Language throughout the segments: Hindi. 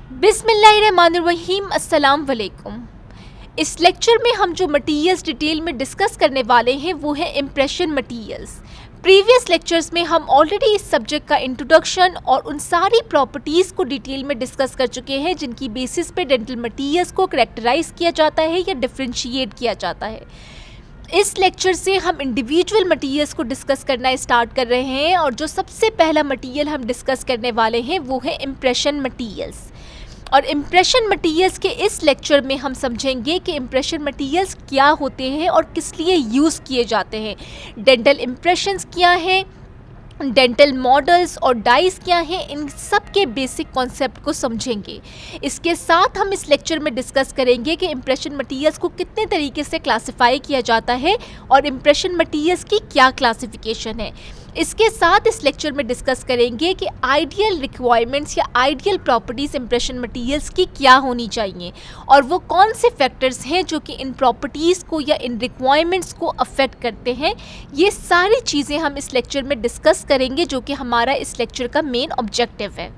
बिस्मिल्लाहिर्रहमानिर्रहीम, अस्सलाम वालेकुम। इस लेक्चर में हम जो मटीरियल्स डिटेल में डिस्कस करने वाले हैं वो है इम्प्रेशन मटीरियल्स। प्रीवियस लेक्चर्स में हम ऑलरेडी इस सब्जेक्ट का इंट्रोडक्शन और उन सारी प्रॉपर्टीज़ को डिटेल में डिस्कस कर चुके हैं जिनकी बेसिस पे डेंटल मटीरियल्स को करेक्टराइज किया जाता है या डिफ्रेंशिएट किया जाता है। इस लेक्चर से हम इंडिविजुअल मटीरियल्स को डिस्कस करना स्टार्ट कर रहे हैं और जो सबसे पहला मटीरियल हम डिस्कस करने वाले हैं वो है इम्प्रेशन मटीरियल्स। और इम्प्रेशन मटीरियल्स के इस लेक्चर में हम समझेंगे कि इम्प्रेशन मटीरियल्स क्या होते हैं और किस लिए यूज़ किए जाते हैं, डेंटल इम्प्रेशंस क्या हैं, डेंटल मॉडल्स और डाइस क्या हैं, इन सब के बेसिक कॉन्सेप्ट को समझेंगे। इसके साथ हम इस लेक्चर में डिस्कस करेंगे कि इम्प्रेशन मटीरियल्स को कितने तरीके से क्लासिफाई किया जाता है और इम्प्रेशन मटीरियल्स की क्या क्लासिफिकेशन है। इसके साथ इस लेक्चर में डिस्कस करेंगे कि आइडियल रिक्वायरमेंट्स या आइडियल प्रॉपर्टीज़ इम्प्रेशन मटीरियल्स की क्या होनी चाहिए और वो कौन से फैक्टर्स हैं जो कि इन प्रॉपर्टीज़ को या इन रिक्वायरमेंट्स को अफेक्ट करते हैं। ये सारी चीज़ें हम इस लेक्चर में डिस्कस करेंगे जो कि हमारा इस लेक्चर का मेन ऑब्जेक्टिव है।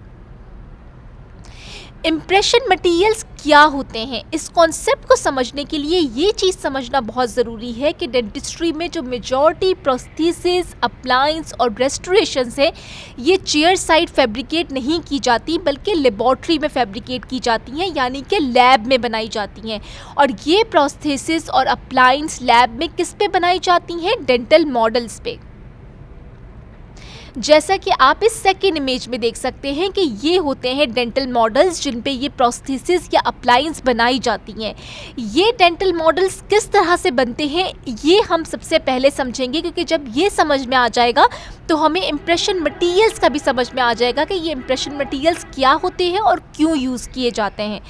इम्प्रेशन मटीरियल्स क्या होते हैं, इस कॉन्सेप्ट को समझने के लिए ये चीज़ समझना बहुत ज़रूरी है कि डेंटिस्ट्री में जो मेजॉरिटी प्रोस्थेसिस, अप्लायंस और रेस्टोरेशंस है ये चेयर साइड फैब्रिकेट नहीं की जाती बल्कि लेबॉर्ट्री में फैब्रिकेट की जाती हैं, यानी कि लैब में बनाई जाती हैं। और ये प्रोस्थेसिस और अप्लायंस लैब में किस पे बनाई जाती हैं, डेंटल मॉडल्स पे। जैसा कि आप इस सेकेंड इमेज में देख सकते हैं कि ये होते हैं डेंटल मॉडल्स जिन पे ये प्रोस्थेसिस या अप्लायंस बनाई जाती हैं। ये डेंटल मॉडल्स किस तरह से बनते हैं ये हम सबसे पहले समझेंगे, क्योंकि जब ये समझ में आ जाएगा तो हमें इम्प्रेशन मटीरियल्स का भी समझ में आ जाएगा कि ये इम्प्रेशन मटीरियल्स क्या होते हैं और क्यों यूज़ किए जाते हैं।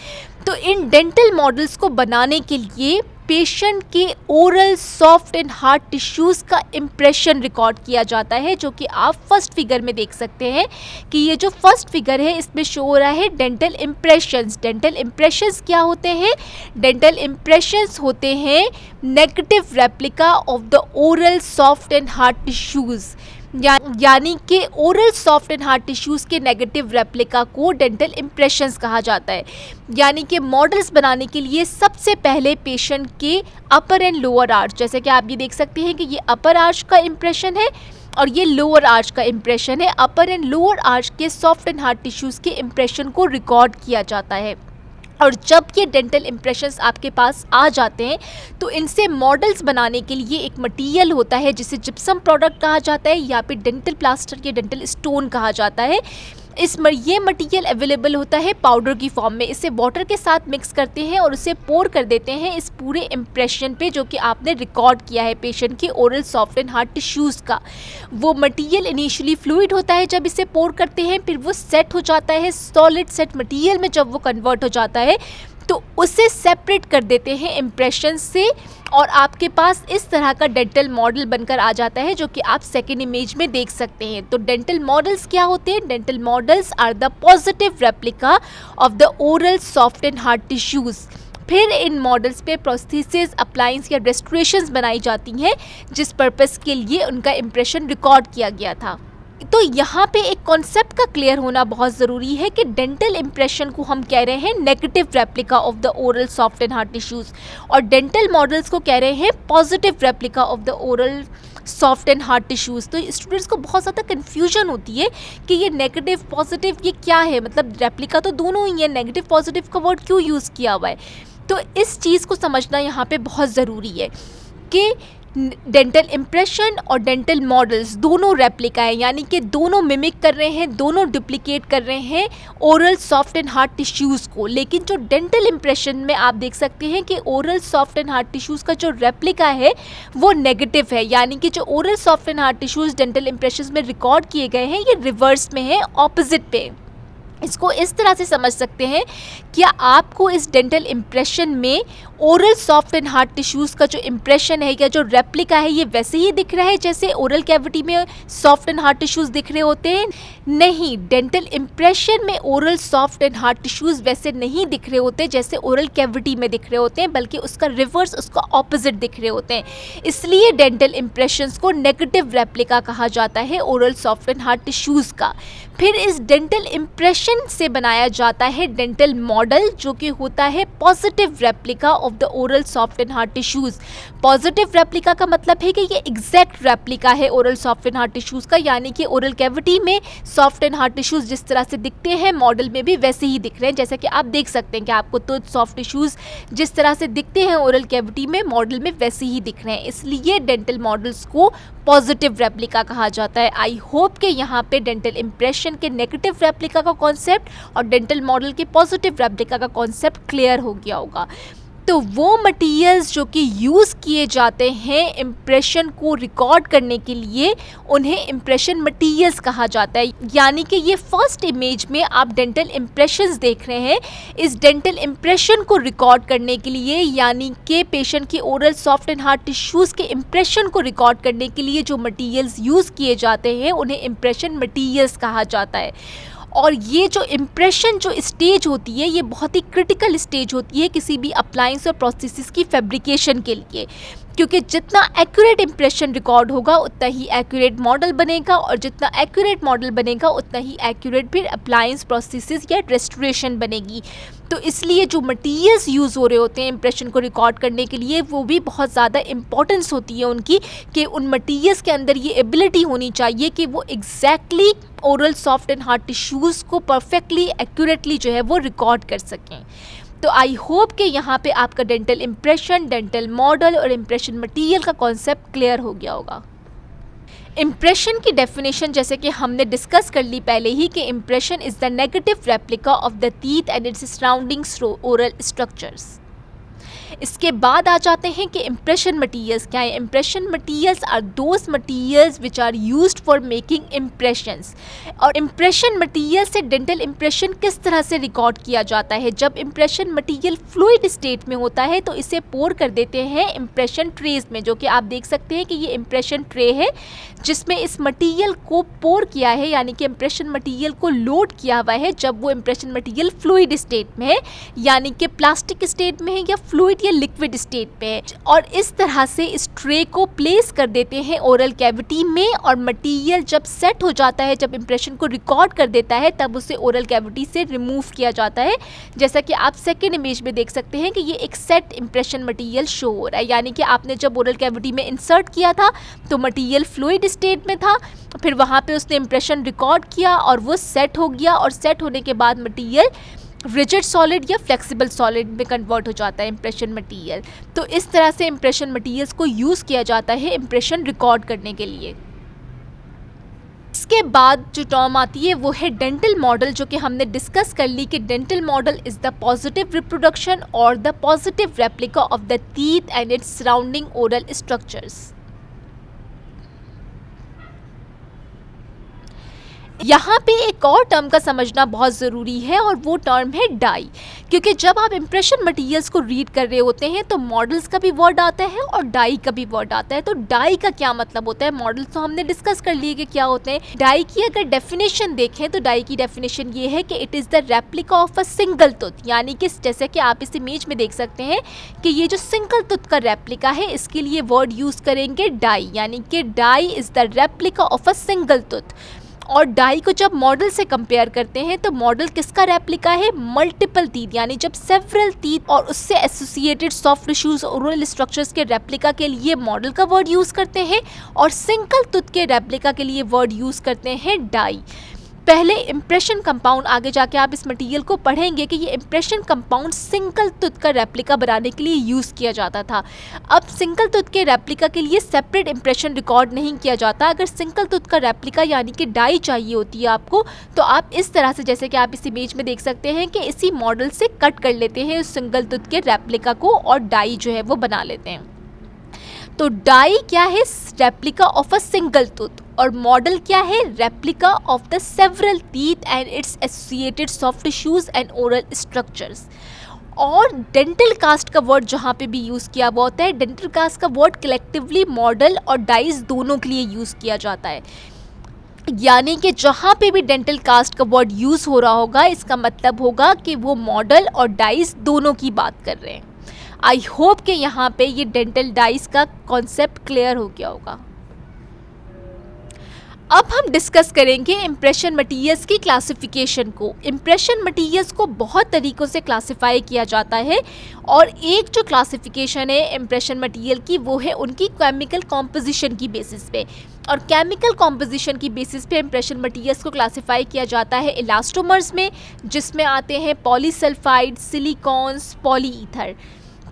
तो इन डेंटल मॉडल्स को बनाने के लिए पेशेंट के oral, soft and hard tissues का इम्प्रेशन रिकॉर्ड किया जाता है, जो कि आप फर्स्ट फिगर में देख सकते हैं कि ये जो फर्स्ट फिगर है इसमें शो हो रहा है डेंटल इम्प्रेशंस। डेंटल इम्प्रेशंस क्या होते हैं, डेंटल इम्प्रेशंस होते हैं negative replica of the oral, soft and hard tissues, यानी कि oral, soft and hard tissues के नेगेटिव रेप्लिका को डेंटल इम्प्रेशंस कहा जाता है। यानी कि मॉडल्स बनाने के लिए सबसे पहले पेशेंट के अपर एंड लोअर आर्च, जैसे कि आप ये देख सकते हैं कि ये अपर आर्च का इम्प्रेशन है और ये लोअर आर्च का इम्प्रेशन है। अपर एंड लोअर आर्च के सॉफ्ट एंड हार्ड टिश्यूज़ के इम्प्रेशन को रिकॉर्ड किया जाता है। और जब ये डेंटल इम्प्रेशंस आपके पास आ जाते हैं तो इनसे मॉडल्स बनाने के लिए एक मटेरियल होता है जिसे जिप्सम प्रोडक्ट कहा जाता है या फिर डेंटल प्लास्टर या डेंटल स्टोन कहा जाता है। ये मटेरियल अवेलेबल होता है पाउडर की फॉर्म में। इसे वाटर के साथ मिक्स करते हैं और उसे पोर कर देते हैं इस पूरे इम्प्रेशन पे जो कि आपने रिकॉर्ड किया है पेशेंट के oral, soft and hard tissues का। वो मटेरियल इनिशियली फ्लूइड होता है जब इसे पोर करते हैं, फिर वो सेट हो जाता है सॉलिड सेट मटेरियल में। जब वो कन्वर्ट हो जाता है तो उसे सेपरेट कर देते हैं इम्प्रेशन से और आपके पास इस तरह का डेंटल मॉडल बनकर आ जाता है जो कि आप सेकेंड इमेज में देख सकते हैं। तो डेंटल मॉडल्स क्या होते हैं, dental models are the positive replica of the oral, soft and hard tissues. फिर इन मॉडल्स पे प्रोस्थेसिस, अप्लायंस या रेस्टोरेशंस बनाई जाती हैं जिस पर्पस के लिए उनका इम्प्रेशन रिकॉर्ड किया गया था। तो यहाँ पे एक कॉन्सेप्ट का क्लियर होना बहुत ज़रूरी है कि डेंटल इम्प्रेशन को हम कह रहे हैं negative replica of the oral, soft and hard tissues और डेंटल मॉडल्स को कह रहे हैं positive replica of the oral, soft and hard tissues. तो स्टूडेंट्स को बहुत ज़्यादा कन्फ्यूजन होती है कि ये नेगेटिव पॉजिटिव ये क्या है, मतलब रेप्लिका तो दोनों ही है, नेगेटिव पॉजिटिव का वर्ड क्यों यूज़ किया हुआ है। तो इस चीज़ को समझना यहाँ पे बहुत ज़रूरी है कि डेंटल इम्प्रेशन और डेंटल मॉडल्स दोनों रेप्लिका है, यानी कि दोनों मिमिक कर रहे हैं, दोनों डुप्लीकेट कर रहे हैं oral, soft and hard tissues को। लेकिन जो डेंटल इम्प्रेशन में आप देख सकते हैं कि oral, soft and hard tissues का जो रेप्लिका है वो नेगेटिव है, यानी कि जो oral, soft and hard tissues dental impression में रिकॉर्ड किए गए हैं ये रिवर्स में है, ऑपोजिट पे। इसको इस तरह से समझ सकते हैं कि आपको इस डेंटल इम्प्रेशन में oral, soft and hard tissues का जो इम्प्रेशन है या जो रेप्लिका है ये वैसे ही दिख रहा है जैसे ओरल कैविटी में सॉफ्ट एंड हार्ड टिश्यूज़ दिख रहे होते हैं। नहीं, डेंटल इम्प्रेशन में oral, soft and hard tissues वैसे नहीं दिख रहे होते जैसे ओरल कैविटी में दिख रहे होते हैं, बल्कि उसका रिवर्स, उसका ऑपोजिट दिख रहे होते हैं। इसलिए डेंटल इम्प्रेशंस को नेगेटिव रेप्लिका कहा जाता है oral, soft and hard tissues का। फिर इस डेंटल इम्प्रेशन से बनाया जाता है डेंटल मॉडल, जो कि होता है positive replica of the oral soft and hard tissues. Positive replica का मतलब है कि ये एग्जैक्ट रेप्लिका है oral soft and hard tissues का, यानी कि ओरल कैविटी में सॉफ्ट एंड हार्ड टिश्यूज़ जिस तरह से दिखते हैं मॉडल में भी वैसे ही दिख रहे हैं। जैसा कि आप देख सकते हैं कि आपको तो सॉफ्ट टिश्यूज़ जिस तरह से दिखते हैं ओरल कैविटी में मॉडल में वैसे ही दिख रहे हैं, इसलिए डेंटल मॉडल्स को पॉजिटिव रेप्लिका कहा जाता है। आई होप कि यहाँ पे डेंटल इम्प्रेशन के नेगेटिव रेप्लिका का कॉन्सेप्ट और डेंटल मॉडल के पॉजिटिव रेप्लिका का कॉन्सेप्ट क्लियर हो गया होगा। तो वो मटेरियल्स जो कि यूज़ किए जाते हैं इम्प्रेशन को रिकॉर्ड करने के लिए, उन्हें इम्प्रेशन मटेरियल्स कहा जाता है। यानी कि ये फर्स्ट इमेज में आप डेंटल इम्प्रेशंस देख रहे हैं, इस डेंटल इम्प्रेशन को रिकॉर्ड करने के लिए, यानी कि पेशेंट की oral soft and hard tissues के इम्प्रेशन को रिकॉर्ड करने के लिए जो मटेरियल्स यूज़ किए जाते हैं उन्हें इम्प्रेशन मटेरियल्स कहा जाता है। और ये जो इम्प्रेशन जो स्टेज होती है ये बहुत ही क्रिटिकल स्टेज होती है किसी भी अप्लायंस और प्रोसेसेस की फैब्रिकेशन के लिए, क्योंकि जितना एक्यूरेट इम्प्रेशन रिकॉर्ड होगा उतना ही एक्यूरेट मॉडल बनेगा, और जितना एक्यूरेट मॉडल बनेगा उतना ही एक्यूरेट फिर अप्लायंस प्रोसेसेस या रेस्टोरेशन बनेगी। तो इसलिए जो मटेरियल्स यूज़ हो रहे होते हैं इम्प्रेशन को रिकॉर्ड करने के लिए वो भी बहुत ज़्यादा इम्पोर्टेंस होती है उनकी, कि उन मटेरियल्स के अंदर ये एबिलिटी होनी चाहिए कि वो exactly oral soft and hard tissues को परफेक्टली एक्यूरेटली जो है वो रिकॉर्ड कर सकें। तो आई होप कि यहाँ पे आपका डेंटल इम्प्रेशन, डेंटल मॉडल और इम्प्रेशन मटेरियल का कॉन्सेप्ट क्लियर हो गया होगा। इम्प्रेशन की डेफिनेशन जैसे कि हमने डिस्कस कर ली पहले ही कि impression is the negative replica of the teeth and it's surroundings oral structures. इसके बाद आ जाते हैं कि इम्प्रेशन मटीरियल्स क्या है। Impression materials are those materials which are used for making impressions. और इम्प्रेशन मटीरियल से डेंटल इम्प्रेशन किस तरह से रिकॉर्ड किया जाता है। जब इम्प्रेशन मटीरियल फ्लूइड स्टेट में होता है तो इसे पोर कर देते हैं इम्प्रेशन ट्रेज में, जो कि आप देख सकते हैं कि ये इम्प्रेशन ट्रे है जिसमें इस मटीरियल को पोर किया है, यानी कि इम्प्रेशन मटीरियल को लोड किया हुआ है जब वो इम्प्रेशन मटीरियल फ्लूइड स्टेट में है, यानी कि प्लास्टिक स्टेट में है या फ्लूइड या लिक्विड स्टेट पे है। और इस तरह से इस ट्रे को प्लेस कर देते हैं ओरल कैविटी में, और मटेरियल जब सेट हो जाता है, जब इम्प्रेशन को रिकॉर्ड कर देता है, तब उसे ओरल कैविटी से रिमूव किया जाता है। जैसा कि आप सेकेंड इमेज में देख सकते हैं कि ये एक सेट इम्प्रेशन मटेरियल शो हो रहा है, यानी कि आपने जब ओरल कैविटी में इंसर्ट किया था तो मटेरियल फ्लूइड स्टेट में था, फिर वहाँ पे उसने इम्प्रेशन रिकॉर्ड किया और वो सेट हो गया, और सेट होने के बाद मटेरियल रिजिड सॉलिड या फ्लेक्सिबल सॉलिड में कन्वर्ट हो जाता है इम्प्रेशन मटेरियल। तो इस तरह से इम्प्रेशन मटेरियल्स को यूज़ किया जाता है इम्प्रेशन रिकॉर्ड करने के लिए। इसके बाद जो टर्म आती है वो है डेंटल मॉडल, जो कि हमने डिस्कस कर ली कि dental model is the positive reproduction और the positive replica of the teeth and its surrounding oral structures. यहाँ पे एक और टर्म का समझना बहुत ज़रूरी है और वो टर्म है डाई, क्योंकि जब आप इम्प्रेशन मटेरियल्स को रीड कर रहे होते हैं तो मॉडल्स का भी वर्ड आता है और डाई का भी वर्ड आता है। तो डाई का क्या मतलब होता है, मॉडल्स तो हमने डिस्कस कर लिए कि क्या होते हैं। डाई की अगर डेफिनेशन देखें तो डाई की डेफिनेशन ये है कि it is the replica of a single tooth, यानी कि जैसे कि आप इस इमेज में देख सकते हैं कि ये जो सिंगल टूथ का रेप्लिका है इसके लिए वर्ड यूज़ करेंगे डाई, यानी कि die is the replica of a single tooth. और डाई को जब मॉडल से कंपेयर करते हैं तो मॉडल किसका रेप्लिका है, मल्टीपल टीथ, यानी जब सेवरल टीथ और उससे associated soft tissues oral structures के रेप्लिका के लिए मॉडल का वर्ड यूज़ करते हैं, और सिंगल टूथ के रेप्लिका के लिए वर्ड यूज़ करते हैं डाई। पहले इम्प्रेशन कंपाउंड, आगे जाके आप इस मटेरियल को पढ़ेंगे कि ये इम्प्रेशन कंपाउंड सिंगल टूथ का रेप्लिका बनाने के लिए यूज़ किया जाता था। अब सिंगल टूथ के रेप्लिका के लिए सेपरेट इम्प्रेशन रिकॉर्ड नहीं किया जाता। अगर सिंगल टूथ का रेप्लिका यानी कि डाई चाहिए होती है आपको, तो आप इस तरह से, जैसे कि आप इस इमेज में देख सकते हैं कि इसी मॉडल से कट कर लेते हैं उस सिंगल टूथ के रेप्लिका को और डाई जो है वो बना लेते हैं। तो डाई क्या है, replica of a single tooth, और मॉडल क्या है, replica of the several teeth and it's associated soft tissues and oral structures. और डेंटल कास्ट का वर्ड जहाँ पे भी यूज़ किया हुआ होता है, डेंटल कास्ट का वर्ड कलेक्टिवली मॉडल और डाइज दोनों के लिए यूज़ किया जाता है, यानी कि जहाँ पे भी डेंटल कास्ट का वर्ड यूज़ हो रहा होगा इसका मतलब होगा कि वो मॉडल और डाइज दोनों की बात कर रहे हैं। आई होप कि यहाँ पे ये डेंटल डाइस का कॉन्सेप्ट क्लियर हो गया होगा। अब हम डिस्कस करेंगे इम्प्रेशन मटीरियल्स की क्लासिफिकेशन को। इम्प्रेशन मटीरियल्स को बहुत तरीक़ों से क्लासिफाई किया जाता है और एक जो क्लासिफिकेशन है इम्प्रेशन मटीरियल की वो है उनकी केमिकल कॉम्पोजिशन की बेसिस पे। और केमिकल कॉम्पोजिशन की बेसिस पे इम्प्रेशन मटीरियल्स को क्लासिफाई किया जाता है इलास्टोमर्स में, जिसमें आते हैं पॉलीसल्फाइड, सिलिकॉन्स, पॉलीईथर।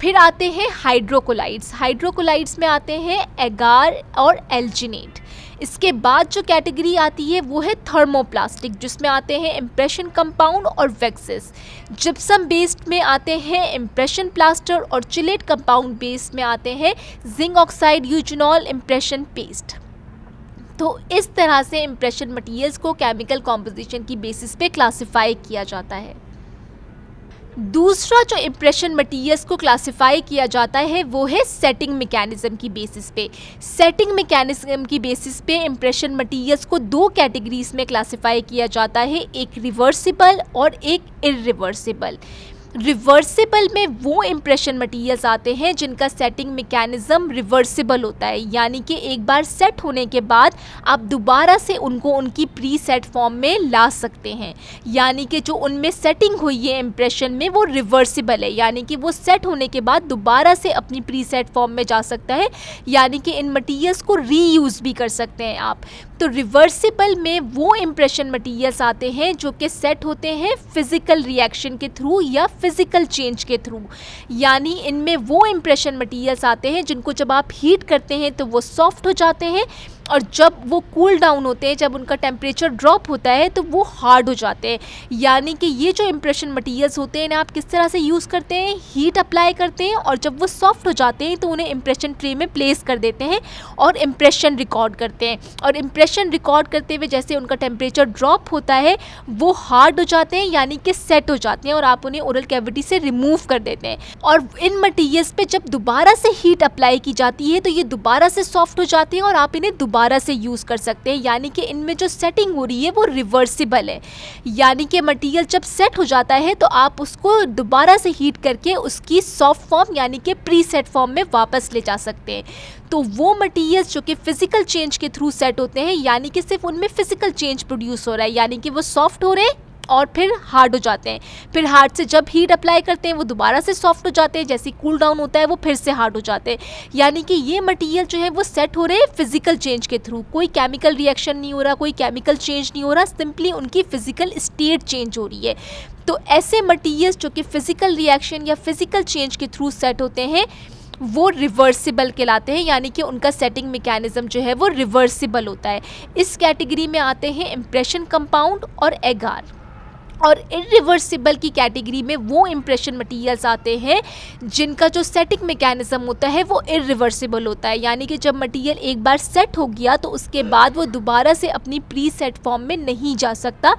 फिर आते हैं हाइड्रोकोलाइड्स। हाइड्रोकोलाइड्स में आते हैं एगार और एल्जिनेट। इसके बाद जो कैटेगरी आती है वो है थर्मोप्लास्टिक, जिसमें आते हैं इम्प्रेशन कंपाउंड और वैक्सेस। जिप्सम बेस्ड में आते हैं इम्प्रेशन प्लास्टर और चिलेट कंपाउंड बेस्ड में आते हैं zinc oxide, eugenol, impression paste. तो इस तरह से इम्प्रेशन मटीरियल्स को केमिकल कॉम्पोजिशन की बेसिस पे क्लासिफाई किया जाता है। दूसरा जो इम्प्रेशन मटीरियल्स को क्लासिफाई किया जाता है वो है सेटिंग मैकेनिज्म की बेसिस पे। सेटिंग मैकेनिज्म की बेसिस पे इम्प्रेशन मटीरियल्स को दो कैटेगरीज में क्लासिफाई किया जाता है, एक रिवर्सिबल और एक इरिवर्सिबल। रिवर्सिबल में वो इम्प्रेशन मटीरियल्स आते हैं जिनका सेटिंग मैकेनिज्म रिवर्सिबल होता है, यानी कि एक बार सेट होने के बाद आप दोबारा से उनको उनकी प्री सेट फॉर्म में ला सकते हैं। यानी कि जो उनमें सेटिंग हुई है इम्प्रेशन में वो रिवर्सिबल है, यानी कि वो सेट होने के बाद दोबारा से अपनी प्री सेट फॉर्म में जा सकता है, यानी कि इन मटीरियल्स को रीयूज़ भी कर सकते हैं आप। तो रिवर्सिबल में वो इम्प्रेशन मटीरियल्स आते हैं जो कि सेट होते हैं फिज़िकल रिएक्शन के थ्रू या फिज़िकल चेंज के थ्रू। यानी इनमें वो इम्प्रेशन मटीरियल्स आते हैं जिनको जब आप हीट करते हैं तो वो सॉफ्ट हो जाते हैं, और जब वो कूल डाउन होते हैं, जब उनका टेम्परेचर ड्रॉप होता है तो वो हार्ड हो जाते हैं। यानी कि ये जो इम्प्रेशन मटीरियल्स होते हैं इन्हें आप किस तरह से यूज़ करते हैं, हीट अप्लाई करते हैं और जब वो सॉफ्ट हो जाते हैं तो उन्हें इम्प्रेशन ट्रे में प्लेस कर देते हैं और इम्प्रेशन रिकॉर्ड करते हैं। और इम्प्रेशन रिकॉर्ड करते हुए जैसे उनका टेम्परेचर ड्रॉप होता है वो हार्ड हो जाते हैं, यानी कि सेट हो जाते हैं और आप उन्हें ओरल कैविटी से रिमूव कर देते हैं। और इन मटीरियल्स पे जब दोबारा से हीट अप्लाई की जाती है तो ये दोबारा से सॉफ्ट हो जाते हैं और आप इन्हें दोबारा से यूज़ कर सकते हैं। यानी कि इनमें जो सेटिंग हो रही है वो रिवर्सिबल है, यानी कि मटेरियल जब सेट हो जाता है तो आप उसको दोबारा से हीट करके उसकी सॉफ्ट फॉर्म यानी कि प्री सेट फॉर्म में वापस ले जा सकते हैं। तो वो मटेरियल्स जो कि फिजिकल चेंज के थ्रू सेट होते हैं, यानी कि सिर्फ उनमें फिजिकल चेंज प्रोड्यूस हो रहा है, यानी कि वो सॉफ्ट हो रहे हैं और फिर हार्ड हो जाते हैं। फिर हार्ड से जब हीट अप्लाई करते हैं वो दोबारा से सॉफ्ट हो जाते हैं, जैसे कूल डाउन होता है वो फिर से हार्ड हो जाते हैं। यानी कि ये मटेरियल जो है वो सेट हो रहे हैं फिजिकल चेंज के थ्रू, कोई केमिकल रिएक्शन नहीं हो रहा, कोई केमिकल चेंज नहीं हो रहा, सिंपली उनकी फिजिकल स्टेट चेंज हो रही है। तो ऐसे मटेरियल्स जो कि फिजिकल रिएक्शन या फिजिकल चेंज के थ्रू सेट होते हैं वो रिवर्सिबल कहलाते हैं, यानी कि उनका सेटिंग मैकेनिज्म जो है वो रिवर्सिबल होता है। इस कैटेगरी में आते हैं इम्प्रेशन कंपाउंड और एगार। और इरिवर्सिबल की कैटेगरी में वो इम्प्रेशन मटीरियल्स आते हैं जिनका जो सेटिंग मैकेनिज्म होता है वो इरिवर्सिबल होता है, यानी कि जब मटीरियल एक बार सेट हो गया तो उसके बाद वो दोबारा से अपनी प्री सेट फॉर्म में नहीं जा सकता।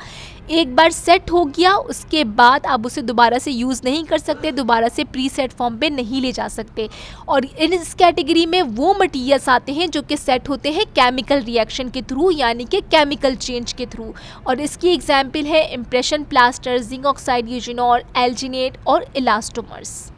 एक बार सेट हो गया उसके बाद आप उसे दोबारा से यूज़ नहीं कर सकते, दोबारा से प्री सेट फॉर्म पे नहीं ले जा सकते। और इस कैटेगरी में वो मटीरियल्स आते हैं जो कि सेट होते हैं केमिकल रिएक्शन के थ्रू, यानी कि केमिकल चेंज के थ्रू। और इसकी एग्जाम्पल है impression plaster, zinc oxide, eugenol, alginate और इलास्टोमर्स।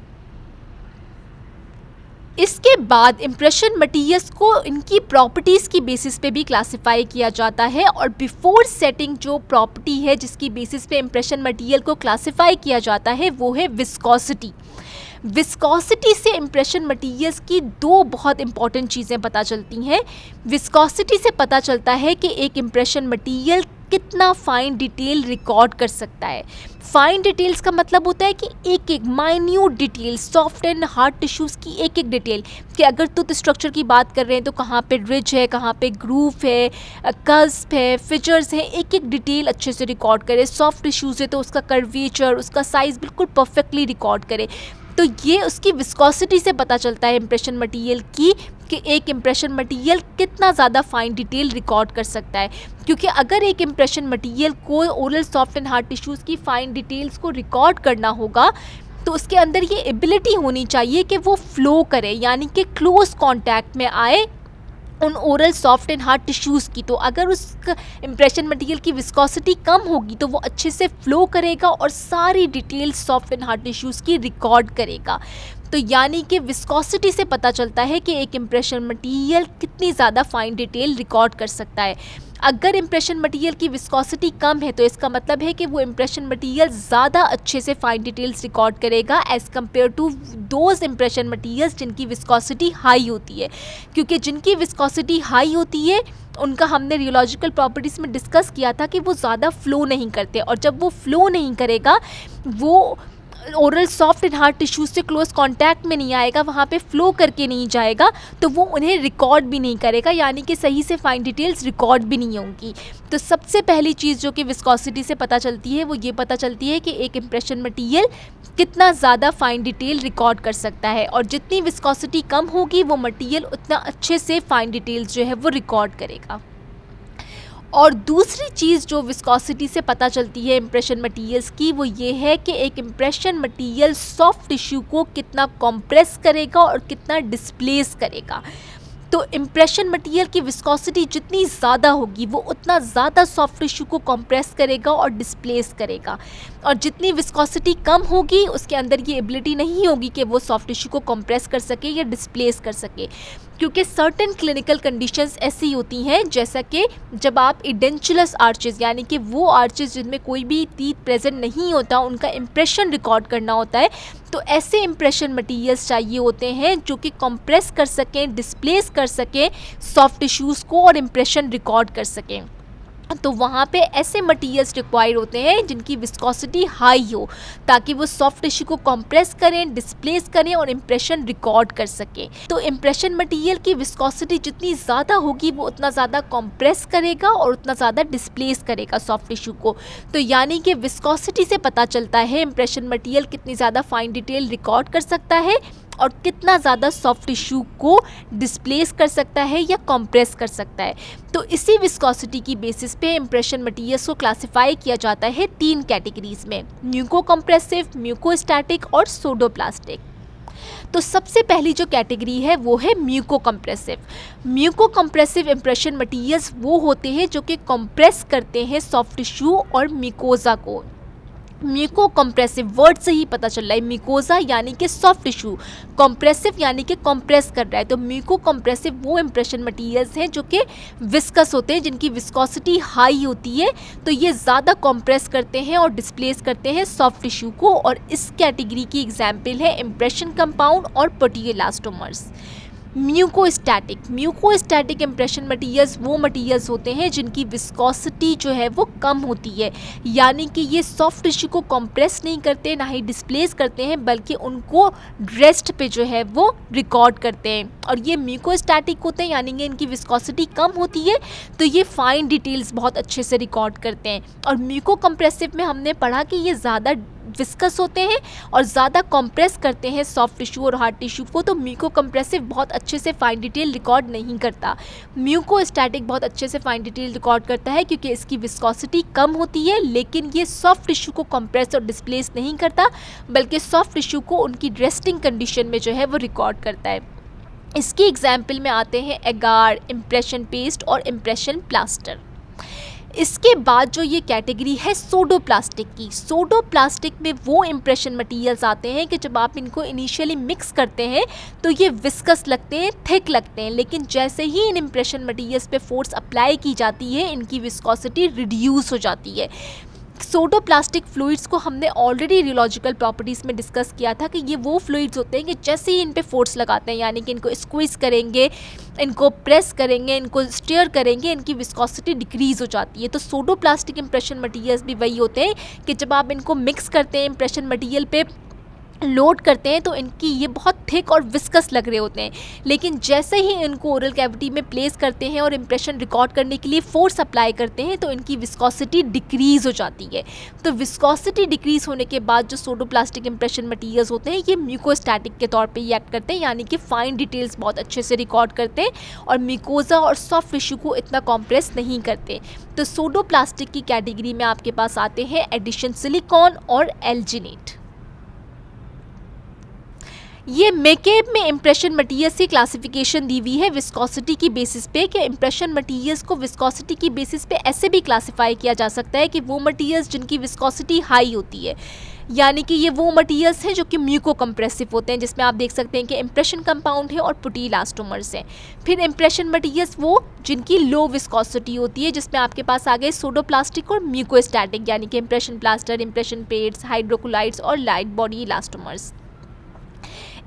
इसके बाद इम्प्रेशन मटीरियल्स को इनकी प्रॉपर्टीज़ की बेसिस पे भी क्लासिफाई किया जाता है। और बिफोर सेटिंग जो प्रॉपर्टी है जिसकी बेसिस पे इम्प्रेशन मटीरियल को क्लासिफाई किया जाता है वो है विस्कोसिटी। विस्कोसिटी से इम्प्रेशन मटीरियल्स की दो बहुत इंपॉर्टेंट चीज़ें पता चलती हैं। विस्कोसिटी से पता चलता है कि एक इम्प्रेशन मटीरियल कितना फाइन डिटेल रिकॉर्ड कर सकता है। फाइन डिटेल्स का मतलब होता है कि एक एक minute detail, soft and hard tissues की एक एक डिटेल, कि अगर टूथ स्ट्रक्चर की बात कर रहे हैं तो कहाँ पे रिज है, कहाँ पे ग्रूव है, कस्प है, फिचर्स है, एक एक डिटेल अच्छे से रिकॉर्ड करे। सॉफ्ट टिश्यूज़ है तो उसका कर्वेचर, उसका साइज़ बिल्कुल परफेक्टली रिकॉर्ड करे। तो ये उसकी विस्कोसिटी से पता चलता है इम्प्रेशन मटीरियल की कि एक इम्प्रेशन मटीरियल कितना ज़्यादा फाइन डिटेल रिकॉर्ड कर सकता है। क्योंकि अगर एक इम्प्रेशन मटीरियल को oral soft and hard tissues की फाइन डिटेल्स को रिकॉर्ड करना होगा तो उसके अंदर ये एबिलिटी होनी चाहिए कि वो फ्लो करे, यानी कि क्लोज कॉन्टैक्ट में आए उन oral soft and hard tissues की। तो अगर उस इम्प्रेशन मटीरियल की विस्कोसिटी कम होगी तो वो अच्छे से फ्लो करेगा और सारी details soft and hard tissues की रिकॉर्ड करेगा। तो यानी कि विस्कोसिटी से पता चलता है कि एक इम्प्रेशन मटेरियल कितनी ज़्यादा फाइन डिटेल रिकॉर्ड कर सकता है। अगर इम्प्रेशन मटेरियल की विस्कोसिटी कम है तो इसका मतलब है कि वो इम्प्रेशन मटेरियल ज़्यादा अच्छे से फाइन डिटेल्स रिकॉर्ड करेगा as compare to those impression materials जिनकी विस्कोसिटी हाई होती है, क्योंकि जिनकी विस्कोसिटी हाई होती है उनका हमने रियोलॉजिकल प्रॉपर्टीज़ में डिस्कस किया था कि वो ज़्यादा फ्लो नहीं करते, और जब वो फ्लो नहीं करेगा वो oral soft and hard tissues से क्लोज कांटेक्ट में नहीं आएगा, वहाँ पे फ्लो करके नहीं जाएगा, तो वो उन्हें रिकॉर्ड भी नहीं करेगा, यानी कि सही से फाइन डिटेल्स रिकॉर्ड भी नहीं होंगी। तो सबसे पहली चीज़ जो कि विस्कोसिटी से पता चलती है वो ये पता चलती है कि एक इम्प्रेशन मटेरियल कितना ज़्यादा फाइन डिटेल रिकॉर्ड कर सकता है, और जितनी विस्कोसिटी कम होगी वो मटेरियल उतना अच्छे से फाइन डिटेल्स जो है वो रिकॉर्ड करेगा। और दूसरी चीज़ जो विस्कोसिटी से पता चलती है इम्प्रेशन मटेरियल्स की वो ये है कि एक इम्प्रेशन मटेरियल सॉफ्ट टिश्यू को कितना कंप्रेस करेगा और कितना डिस्प्लेस करेगा। तो इम्प्रेशन मटेरियल की विस्कोसिटी जितनी ज़्यादा होगी वो उतना ज़्यादा सॉफ्ट टिश्यू को कंप्रेस करेगा और डिस्प्लेस करेगा, और जितनी विस्कोसिटी कम होगी उसके अंदर ये एबिलिटी नहीं होगी कि वो सॉफ्ट टिश्यू को कंप्रेस कर सके या डिस्प्लेस कर सके, क्योंकि सर्टेन क्लिनिकल कंडीशंस ऐसी होती हैं जैसा कि जब आप इडेंचुलस आर्चेस यानी कि वो आर्चेस जिनमें कोई भी टीथ प्रेजेंट नहीं होता उनका इम्प्रेशन रिकॉर्ड करना होता है, तो ऐसे इम्प्रेशन मटेरियल्स चाहिए होते हैं जो कि कंप्रेस कर सकें, डिस्प्लेस कर सकें सॉफ्ट टिश्यूज़ को और इम्प्रेशन रिकॉर्ड कर सकें। तो वहाँ पे ऐसे मटेरियल्स रिक्वायर होते हैं जिनकी विस्कोसिटी हाई हो, ताकि वो सॉफ्ट टिश्यू को कंप्रेस करें, डिस्प्लेस करें और इम्प्रेशन रिकॉर्ड कर सकें। तो इम्प्रेशन मटेरियल की विस्कोसिटी जितनी ज़्यादा होगी वो उतना ज़्यादा कंप्रेस करेगा और उतना ज़्यादा डिस्प्लेस करेगा सॉफ्ट टिश्यू को। तो यानी कि विस्कोसिटी से पता चलता है इम्प्रेशन मटेरियल कितनी ज़्यादा फाइन डिटेल रिकॉर्ड कर सकता है और कितना ज़्यादा सॉफ्ट टिश्यू को डिस्प्लेस कर सकता है या कंप्रेस कर सकता है। तो इसी विस्कोसिटी की बेसिस पे इम्प्रेशन मटेरियल्स को क्लासिफाई किया जाता है 3 कैटेगरीज में, म्यूको कंप्रेसिव, म्यूकोस्टैटिक और सोडोप्लास्टिक। तो सबसे पहली जो कैटेगरी है वो है muco compressive. Muco compressive impression materials वो होते हैं जो कि कंप्रेस करते हैं सॉफ्ट टिश्यू और म्यूकोजा को। म्यूको कंप्रेसिव वर्ड से ही पता चल रहा है, म्यूकोजा यानी कि सॉफ्ट टिश्यू, कंप्रेसिव यानी कि कंप्रेस कर रहा है। तो म्यूको कंप्रेसिव वो इम्प्रेशन मटेरियल्स हैं जो कि विस्कस होते हैं, जिनकी विस्कोसिटी हाई होती है, तो ये ज़्यादा कंप्रेस करते हैं और डिस्प्लेस करते हैं सॉफ्ट टिश्यू को। और इस कैटेगरी की एग्जाम्पल है इम्प्रेशन कंपाउंड और प्रोटीएलास्टोमर्स। म्यूकोस्टैटिक इम्प्रेशन मटेरियल्स वो मटेरियल्स होते हैं जिनकी विस्कोसिटी जो है वो कम होती है, यानी कि ये सॉफ्ट टिश्यू को कंप्रेस नहीं करते, ना ही डिस्प्लेस करते हैं, बल्कि उनको रेस्ट पे जो है वो रिकॉर्ड करते हैं। और ये म्यूकोस्टैटिक होते हैं यानी कि इनकी विस्कोसिटी कम होती है, तो ये फाइन डिटेल्स बहुत अच्छे से रिकॉर्ड करते हैं। और म्यूको कंप्रेसिव में हमने पढ़ा कि ये ज़्यादा विस्कस होते हैं और ज़्यादा कंप्रेस करते हैं सॉफ्ट टिश्यू और हार्ड टिश्यू को। तो म्यूको कंप्रेसिव बहुत अच्छे से फाइन डिटेल रिकॉर्ड नहीं करता। म्यूकोस्टैटिक बहुत अच्छे से फाइन डिटेल रिकॉर्ड करता है क्योंकि इसकी विस्कोसिटी कम होती है, लेकिन ये सॉफ्ट टिश्यू को कंप्रेस और डिस्प्लेस नहीं करता, बल्कि सॉफ्ट टिश्यू को उनकी रेस्टिंग कंडीशन में जो है वो रिकॉर्ड करता है। इसकी एग्जाम्पल में आते हैं एगार, इम्प्रेशन पेस्ट और इम्प्रेशन प्लास्टर। इसके बाद जो ये कैटेगरी है सोडोप्लास्टिक की, सोडोप्लास्टिक में वो इम्प्रेशन मटेरियल्स आते हैं कि जब आप इनको इनिशियली मिक्स करते हैं तो ये विस्कस लगते हैं, थिक लगते हैं, लेकिन जैसे ही इन इम्प्रेशन मटेरियल्स पे फोर्स अप्लाई की जाती है इनकी विस्कोसिटी रिड्यूस हो जाती है। सोडोप्लास्टिक फ्लूइड्स को हमने ऑलरेडी रियोलॉजिकल प्रॉपर्टीज़ में डिस्कस किया था कि ये वो फ्लूइड्स होते हैं कि जैसे ही इन पे फोर्स लगाते हैं, यानी कि इनको स्क्वीज़ करेंगे, इनको प्रेस करेंगे, इनको स्टीयर करेंगे, इनकी विस्कोसिटी डिक्रीज़ हो जाती है। तो सोडोप्लास्टिक इम्प्रेशन मटेरियल्स भी वही होते हैं कि जब आप इनको मिक्स करते हैं, इम्प्रेशन मटेरियल पे लोड करते हैं, तो इनकी ये बहुत थिक और विस्कस लग रहे होते हैं, लेकिन जैसे ही इनको ओरल कैविटी में प्लेस करते हैं और इम्प्रेशन रिकॉर्ड करने के लिए फोर्स अप्लाई करते हैं तो इनकी विस्कोसिटी डिक्रीज़ हो जाती है। तो विस्कोसिटी डिक्रीज़ होने के बाद जो सोडोप्लास्टिक इम्प्रेशन मटेरियल्स होते हैं ये म्यूकोस्टैटिक के तौर पे ये एक्ट करते हैं, यानी कि फाइन डिटेल्स बहुत अच्छे से रिकॉर्ड करते हैं और म्यूकोजा और सॉफ्ट टिश्यू को इतना कॉम्प्रेस नहीं करते। तो सोडोप्लास्टिक की कैटेगरी में आपके पास आते हैं एडिशन सिलिकॉन और एल्जिनेट। ये मेकेब में इम्प्रेशन मटीरियल्स की क्लासिफिकेशन दी हुई है विस्कोसिटी की बेसिस पे, कि इम्प्रेशन मटीरियल्स को विस्कोसिटी की बेसिस पे ऐसे भी क्लासिफाई किया जा सकता है कि वो मटीरियल्स जिनकी विस्कोसिटी हाई होती है, यानी कि ये वो मटीरियल्स हैं जो कि म्यूको कंप्रेसिव होते हैं, जिसमें आप देख सकते हैं कि इम्प्रेशन कंपाउंड है और पुटी इलास्टोमर्स हैं। फिर इम्प्रेशन मटीरियल्स वो जिनकी लो विस्कोसिटी होती है, जिसमें आपके पास आ गए सोडोप्लास्टिक और म्यूकोस्टैटिक, यानी कि इम्प्रेशन प्लास्टर, इम्प्रेशन पेड्स, हाइड्रोकोलाइड्स और लाइट बॉडी इलास्टोमर्स।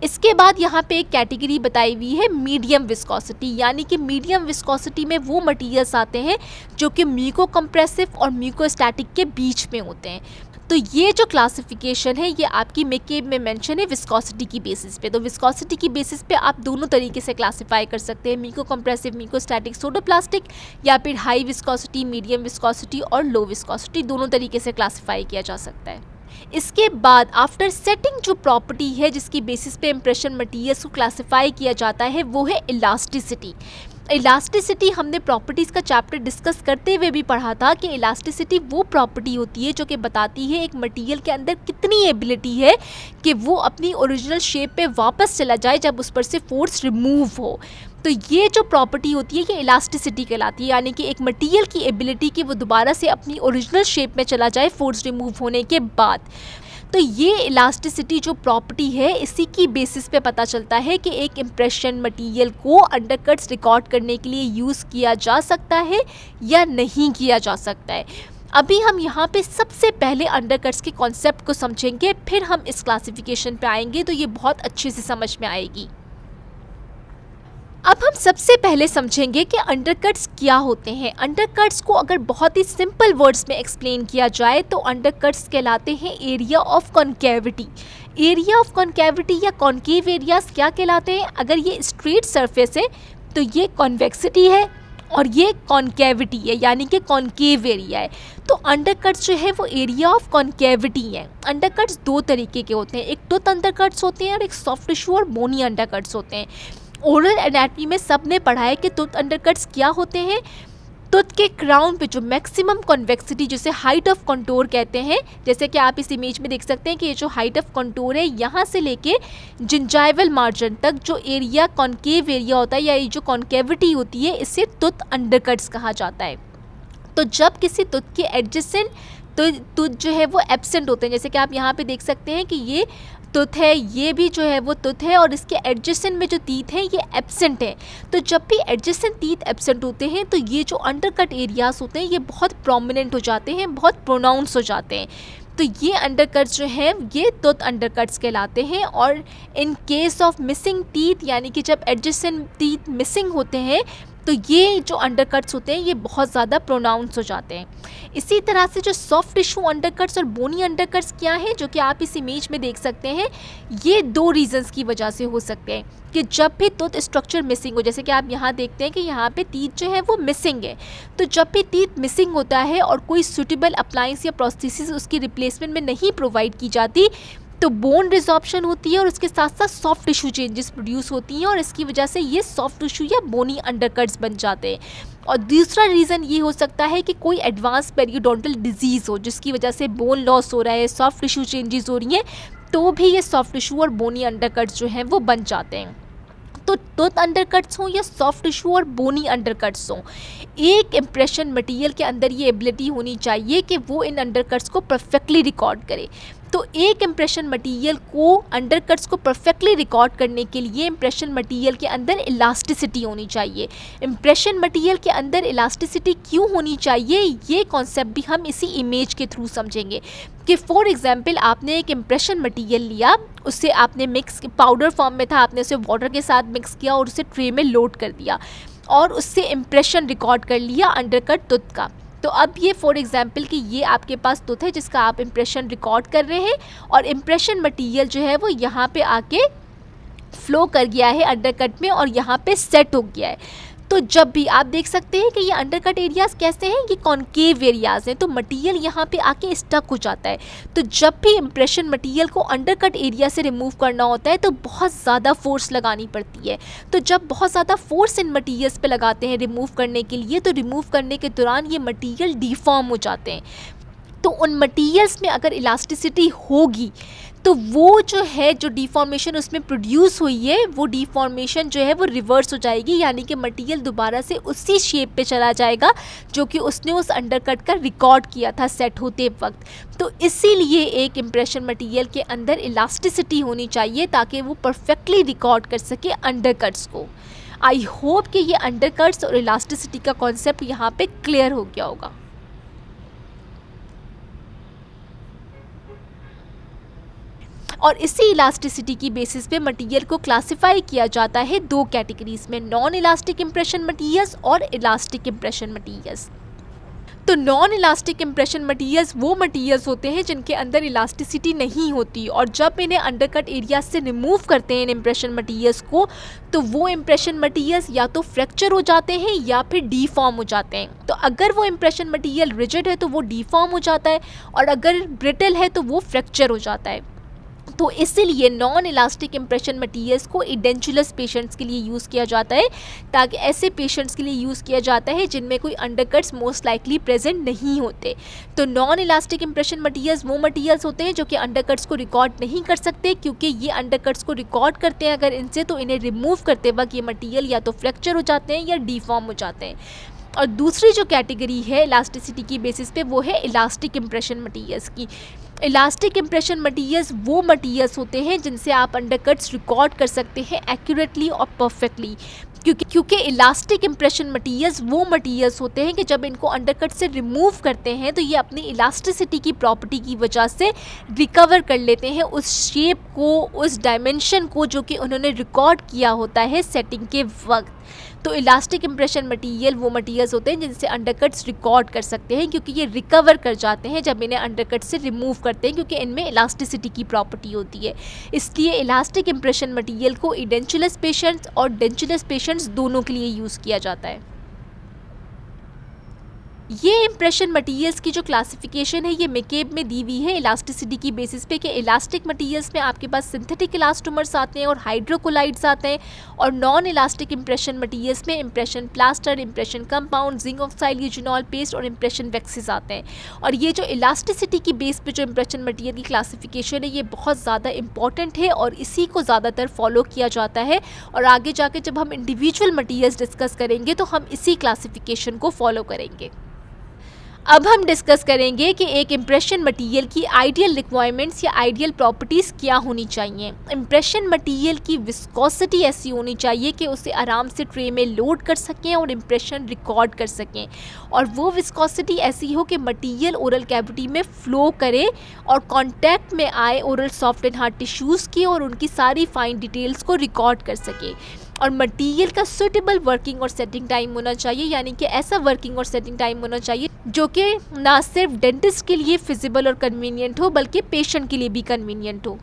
इसके बाद यहाँ पे एक कैटेगरी बताई हुई है मीडियम विस्कोसिटी, यानी कि मीडियम विस्कोसिटी में वो मटीरियल्स आते हैं जो कि म्यूको कंप्रेसिव और म्यूकोस्टैटिक के बीच में होते हैं। तो ये जो क्लासिफिकेशन है ये आपकी मेकेब में मेंशन है विस्कोसिटी की बेसिस पे। तो विस्कोसिटी की बेसिस पे आप दोनों तरीके से क्लासिफाई कर सकते हैं, म्यूको कंप्रेसिव, म्यूकोस्टैटिक, सोडोप्लास्टिक, या फिर हाई विस्कोसिटी, मीडियम विस्कोसिटी और लो विस्कोसिटी, दोनों तरीके से क्लासिफाई किया जा सकता है। इसके बाद आफ्टर सेटिंग जो प्रॉपर्टी है जिसकी बेसिस पे इम्प्रेशन मटीरियल्स को क्लासिफाई किया जाता है वो है इलास्टिसिटी। इलास्टिसिटी हमने प्रॉपर्टीज़ का चैप्टर डिस्कस करते हुए भी पढ़ा था कि इलास्टिसिटी वो प्रॉपर्टी होती है जो कि बताती है एक मटेरियल के अंदर कितनी एबिलिटी है कि वो अपनी ओरिजिनल शेप पे वापस चला जाए जब उस पर से फोर्स रिमूव हो। तो ये जो प्रॉपर्टी होती है ये इलास्टिसिटी कहलाती है, यानी कि एक मटेरियल की एबिलिटी कि वो दोबारा से अपनी ओरिजिनल शेप में चला जाए फोर्स रिमूव होने के बाद। तो ये इलास्टिसिटी जो प्रॉपर्टी है इसी की बेसिस पे पता चलता है कि एक इम्प्रेशन मटेरियल को अंडरकट्स रिकॉर्ड करने के लिए यूज़ किया जा सकता है या नहीं किया जा सकता है। अभी हम यहाँ पे सबसे पहले अंडरकट्स के कॉन्सेप्ट को समझेंगे, फिर हम इस क्लासिफिकेशन पे आएंगे तो ये बहुत अच्छे से समझ में आएगी। अब हम सबसे पहले समझेंगे कि अंडरकट्स क्या होते हैं। अंडरकट्स को अगर बहुत ही सिंपल वर्ड्स में एक्सप्लेन किया जाए तो अंडरकट्स कहलाते हैं area of concavity. Area of concavity या कॉन्केव एरियाज क्या कहलाते हैं? अगर ये स्ट्रेट सरफेस है तो ये कॉन्वेक्सिटी है और ये कॉन्केविटी है, यानी कि कॉन्केव एरिया है। तो अंडरकट्स जो है वो एरिया ऑफ कॉन्केविटी है। अंडरकट्स दो तरीके के होते हैं, एक टूथ अंडरकट्स होते हैं और एक सॉफ्ट टिश्यू और बोनी अंडरकट्स होते हैं। ओरल एनाटॉमी में सबने पढ़ा है कि टूथ अंडरकट्स क्या होते हैं। टूथ के क्राउन पे जो मैक्सिमम कॉन्वेक्सिटी, जिसे हाइट ऑफ कंटूर कहते हैं, जैसे कि आप इस इमेज में देख सकते हैं कि ये जो हाइट ऑफ कंटूर है यहाँ से लेके जिंजाइवल मार्जिन तक जो एरिया कॉन्केव एरिया होता है या ये जो कॉन्केविटी होती है इसे टूथ अंडरकट्स कहा जाता है। तो जब किसी टूथ के एडजेसेंट टूथ जो है वो एब्सेंट होते हैं, जैसे कि आप यहाँ पे देख सकते हैं कि ये टूथ है, ये भी जो है वो टूथ है और इसके एडजेसेंट में जो टीथ हैं ये एब्सेंट है। तो जब भी एडजेसेंट टीथ एब्सेंट होते हैं तो ये जो अंडरकट एरियाज होते हैं ये बहुत प्रोमिनेंट हो जाते हैं, बहुत प्रोनाउंस हो जाते हैं। तो ये अंडरकट्स जो हैं ये टूथ अंडरकट्स कहलाते हैं। और in case of missing teeth, यानी कि जब एडजेसेंट टीथ मिसिंग होते हैं तो ये जो अंडरकट्स होते हैं ये बहुत ज़्यादा प्रोनाउंस हो जाते हैं। इसी तरह से जो सॉफ्ट टिश्यू अंडरकट्स और बोनी अंडरकट्स क्या हैं, जो कि आप इस इमेज में देख सकते हैं, ये दो रीजंस की वजह से हो सकते हैं कि जब भी टूथ स्ट्रक्चर मिसिंग हो, जैसे कि आप यहाँ देखते हैं कि यहाँ पे टीथ जो है वो मिसिंग है। तो जब भी टीथ मिसिंग होता है और कोई सूटेबल अप्लायंस या प्रोस्थेसिस उसकी रिप्लेसमेंट में नहीं प्रोवाइड की जाती तो बोन रिजॉर्प्शन होती है और उसके साथ साथ सॉफ्ट टिश्यू चेंजेस प्रोड्यूस होती हैं और इसकी वजह से ये सॉफ्ट टिश्यू या बोनी अंडरकट्स बन जाते हैं। और दूसरा रीज़न ये हो सकता है कि कोई एडवांस पेरियोडोंटल डिजीज़ हो जिसकी वजह से बोन लॉस हो रहा है, सॉफ्ट टिश्यू चेंजेस हो रही हैं, तो भी ये सॉफ्ट टिश्यू और बोनी अंडरकट्स जो हैं वो बन जाते हैं। तो टूथ अंडरकट्स हों या सॉफ्ट टिश्यू और बोनी अंडरकट्स हों, एक इम्प्रेशन मटेरियल के अंदर ये एबिलिटी होनी चाहिए कि वो इन अंडरकट्स को परफेक्टली रिकॉर्ड करे। तो एक इम्प्रेशन मटेरियल को अंडरकट्स को परफेक्टली रिकॉर्ड करने के लिए इम्प्रेशन मटेरियल के अंदर इलास्टिसिटी होनी चाहिए। इम्प्रेशन मटेरियल के अंदर इलास्टिसिटी क्यों होनी चाहिए ये कॉन्सेप्ट भी हम इसी इमेज के थ्रू समझेंगे कि फॉर एग्जांपल आपने एक इम्प्रेशन मटेरियल लिया, उससे आपने मिक्स पाउडर फॉर्म में था, आपने उसे वाटर के साथ मिक्स किया और उसे ट्रे में लोड कर दिया और उससे इम्प्रेशन रिकॉर्ड कर लिया अंडरकट टूथ का। तो अब ये फॉर एग्जांपल कि ये आपके पास टूथ है जिसका आप इम्प्रेशन रिकॉर्ड कर रहे हैं और इम्प्रेशन मटेरियल जो है वो यहाँ पे आके फ्लो कर गया है अंडरकट में और यहाँ पे सेट हो गया है। तो जब भी आप देख सकते हैं कि ये अंडरकट एरियाज कैसे हैं, ये कॉन्केव एरियाज हैं, तो मटेरियल यहाँ पे आके स्टक हो जाता है। तो जब भी इम्प्रेशन मटेरियल को अंडरकट एरिया से रिमूव करना होता है तो बहुत ज़्यादा फोर्स लगानी पड़ती है। तो जब बहुत ज़्यादा फोर्स इन मटेरियल्स पे लगाते हैं रिमूव करने के लिए, तो रिमूव करने के दौरान ये मटेरियल डिफॉर्म हो जाते हैं। तो उन मटेरियल्स में अगर इलास्टिसिटी होगी तो वो जो है, जो डिफॉर्मेशन उसमें प्रोड्यूस हुई है, वो डिफॉर्मेशन जो है वो रिवर्स हो जाएगी, यानी कि मटेरियल दोबारा से उसी शेप पे चला जाएगा जो कि उसने उस अंडरकट का रिकॉर्ड किया था सेट होते वक्त। तो इसीलिए एक इम्प्रेशन मटेरियल के अंदर इलास्टिसिटी होनी चाहिए ताकि वो परफेक्टली रिकॉर्ड कर सके अंडरकट्स को। आई होप कि ये अंडरकट्स और इलास्टिसिटी का कॉन्सेप्ट यहाँ पे क्लियर हो गया होगा। और इसी इलास्टिसिटी की बेसिस पे मटेरियल को क्लासिफाई किया जाता है दो कैटेगरीज में, नॉन इलास्टिक इम्प्रेशन मटेरियल्स और इलास्टिक इम्प्रेशन मटेरियल्स। तो नॉन इलास्टिक इम्प्रेशन मटेरियल्स वो मटेरियल्स होते हैं जिनके अंदर इलास्टिसिटी नहीं होती, और जब इन्हें अंडरकट एरिया से रिमूव करते हैं इन इम्प्रेशन मटेरियल्स को, तो वो इम्प्रेशन मटेरियल्स या तो फ्रैक्चर हो जाते हैं या फिर डीफॉर्म हो जाते हैं। तो अगर वो इम्प्रेशन मटेरियल रिजिड है तो वो डीफॉर्म हो जाता है, और अगर ब्रिटल है तो वो फ्रैक्चर हो जाता है। तो इसीलिए नॉन इलास्टिक इम्प्रेशन मटेरियल्स को एडेंचुलस पेशेंट्स के लिए यूज़ किया जाता है, ताकि ऐसे पेशेंट्स के लिए यूज़ किया जाता है जिनमें कोई अंडरकट्स मोस्ट लाइकली प्रेजेंट नहीं होते। तो नॉन इलास्टिक इम्प्रेशन मटेरियल्स वो मटेरियल्स होते हैं जो कि अंडरकट्स को रिकॉर्ड नहीं कर सकते, क्योंकि ये अंडरकट्स को रिकॉर्ड करते हैं अगर इनसे, तो इन्हें रिमूव करते वक्त ये मटेरियल या तो फ्रैक्चर हो जाते हैं या डीफॉर्म हो जाते हैं। और दूसरी जो कैटेगरी है इलास्टिसिटी की बेसिस पे, वो है इलास्टिक इम्प्रेशन मटेरियल्स की। इलास्टिक इम्प्रेशन मटेरियल्स वो मटेरियल्स होते हैं जिनसे आप अंडरकट्स रिकॉर्ड कर सकते हैं एक्यूरेटली और परफेक्टली, क्योंकि इलास्टिक इम्प्रेशन मटेरियल्स वो मटेरियल्स होते हैं कि जब इनको अंडरकट से रिमूव करते हैं तो ये अपनी इलास्टिसिटी की प्रॉपर्टी की वजह से रिकवर कर लेते हैं उस शेप को, उस डायमेंशन को जो कि उन्होंने रिकॉर्ड किया होता है सेटिंग के वक्त। तो इलास्टिक इम्प्रेशन मटेरियल वो मटेरियल्स होते हैं जिनसे अंडरकट्स रिकॉर्ड कर सकते हैं, क्योंकि ये रिकवर कर जाते हैं जब इन्हें अंडरकट से रिमूव करते हैं, क्योंकि इनमें इलास्टिसिटी की प्रॉपर्टी होती है। इसलिए इलास्टिक इम्प्रेशन मटेरियल को एडेंचुलस पेशेंट्स और डेंचुलस पेशेंट्स दोनों के लिए यूज़ किया जाता है। ये इम्प्रेशन मटेरियल्स की जो क्लासिफिकेशन है ये मेकेब में दी हुई है इलास्टिसिटी की बेसिस पे, कि इलास्टिक मटेरियल्स में आपके पास सिंथेटिक इलास्टोमर्स आते हैं और हाइड्रोकोलाइड्स आते हैं, और नॉन इलास्टिक इम्प्रेशन मटेरियल्स में impression plaster, impression compound, zinc oxide, eugenol paste और इम्प्रेशन वैक्सेस आते हैं। और ये जो इलास्टिसिटी की बेस पे जो इम्प्रेशन मटेरियल की क्लासिफिकेशन है ये बहुत ज़्यादा इंपॉर्टेंट है और इसी को ज़्यादातर फॉलो किया जाता है, और आगे जाके जब हम इंडिविजुअल मटेरियल्स डिस्कस करेंगे तो हम इसी क्लासिफिकेशन को फॉलो करेंगे। अब हम डिस्कस करेंगे कि एक इम्प्रेशन मटेरियल की आइडियल रिक्वायरमेंट्स या आइडियल प्रॉपर्टीज़ क्या होनी चाहिए। इम्प्रेशन मटेरियल की विस्कोसिटी ऐसी होनी चाहिए कि उसे आराम से ट्रे में लोड कर सकें और इम्प्रेशन रिकॉर्ड कर सकें, और वो विस्कोसिटी ऐसी हो कि मटेरियल ओरल कैविटी में फ़्लो करे और कांटेक्ट में आए oral soft and hard tissues की और उनकी सारी फाइन डिटेल्स को रिकॉर्ड कर सके। और मटेरियल का सुटेबल वर्किंग और सेटिंग टाइम होना चाहिए, यानी कि ऐसा वर्किंग और सेटिंग टाइम होना चाहिए जो कि ना सिर्फ डेंटिस्ट के लिए फिजिबल और कन्वीनियंट हो बल्कि पेशेंट के लिए भी कन्वीनियंट हो।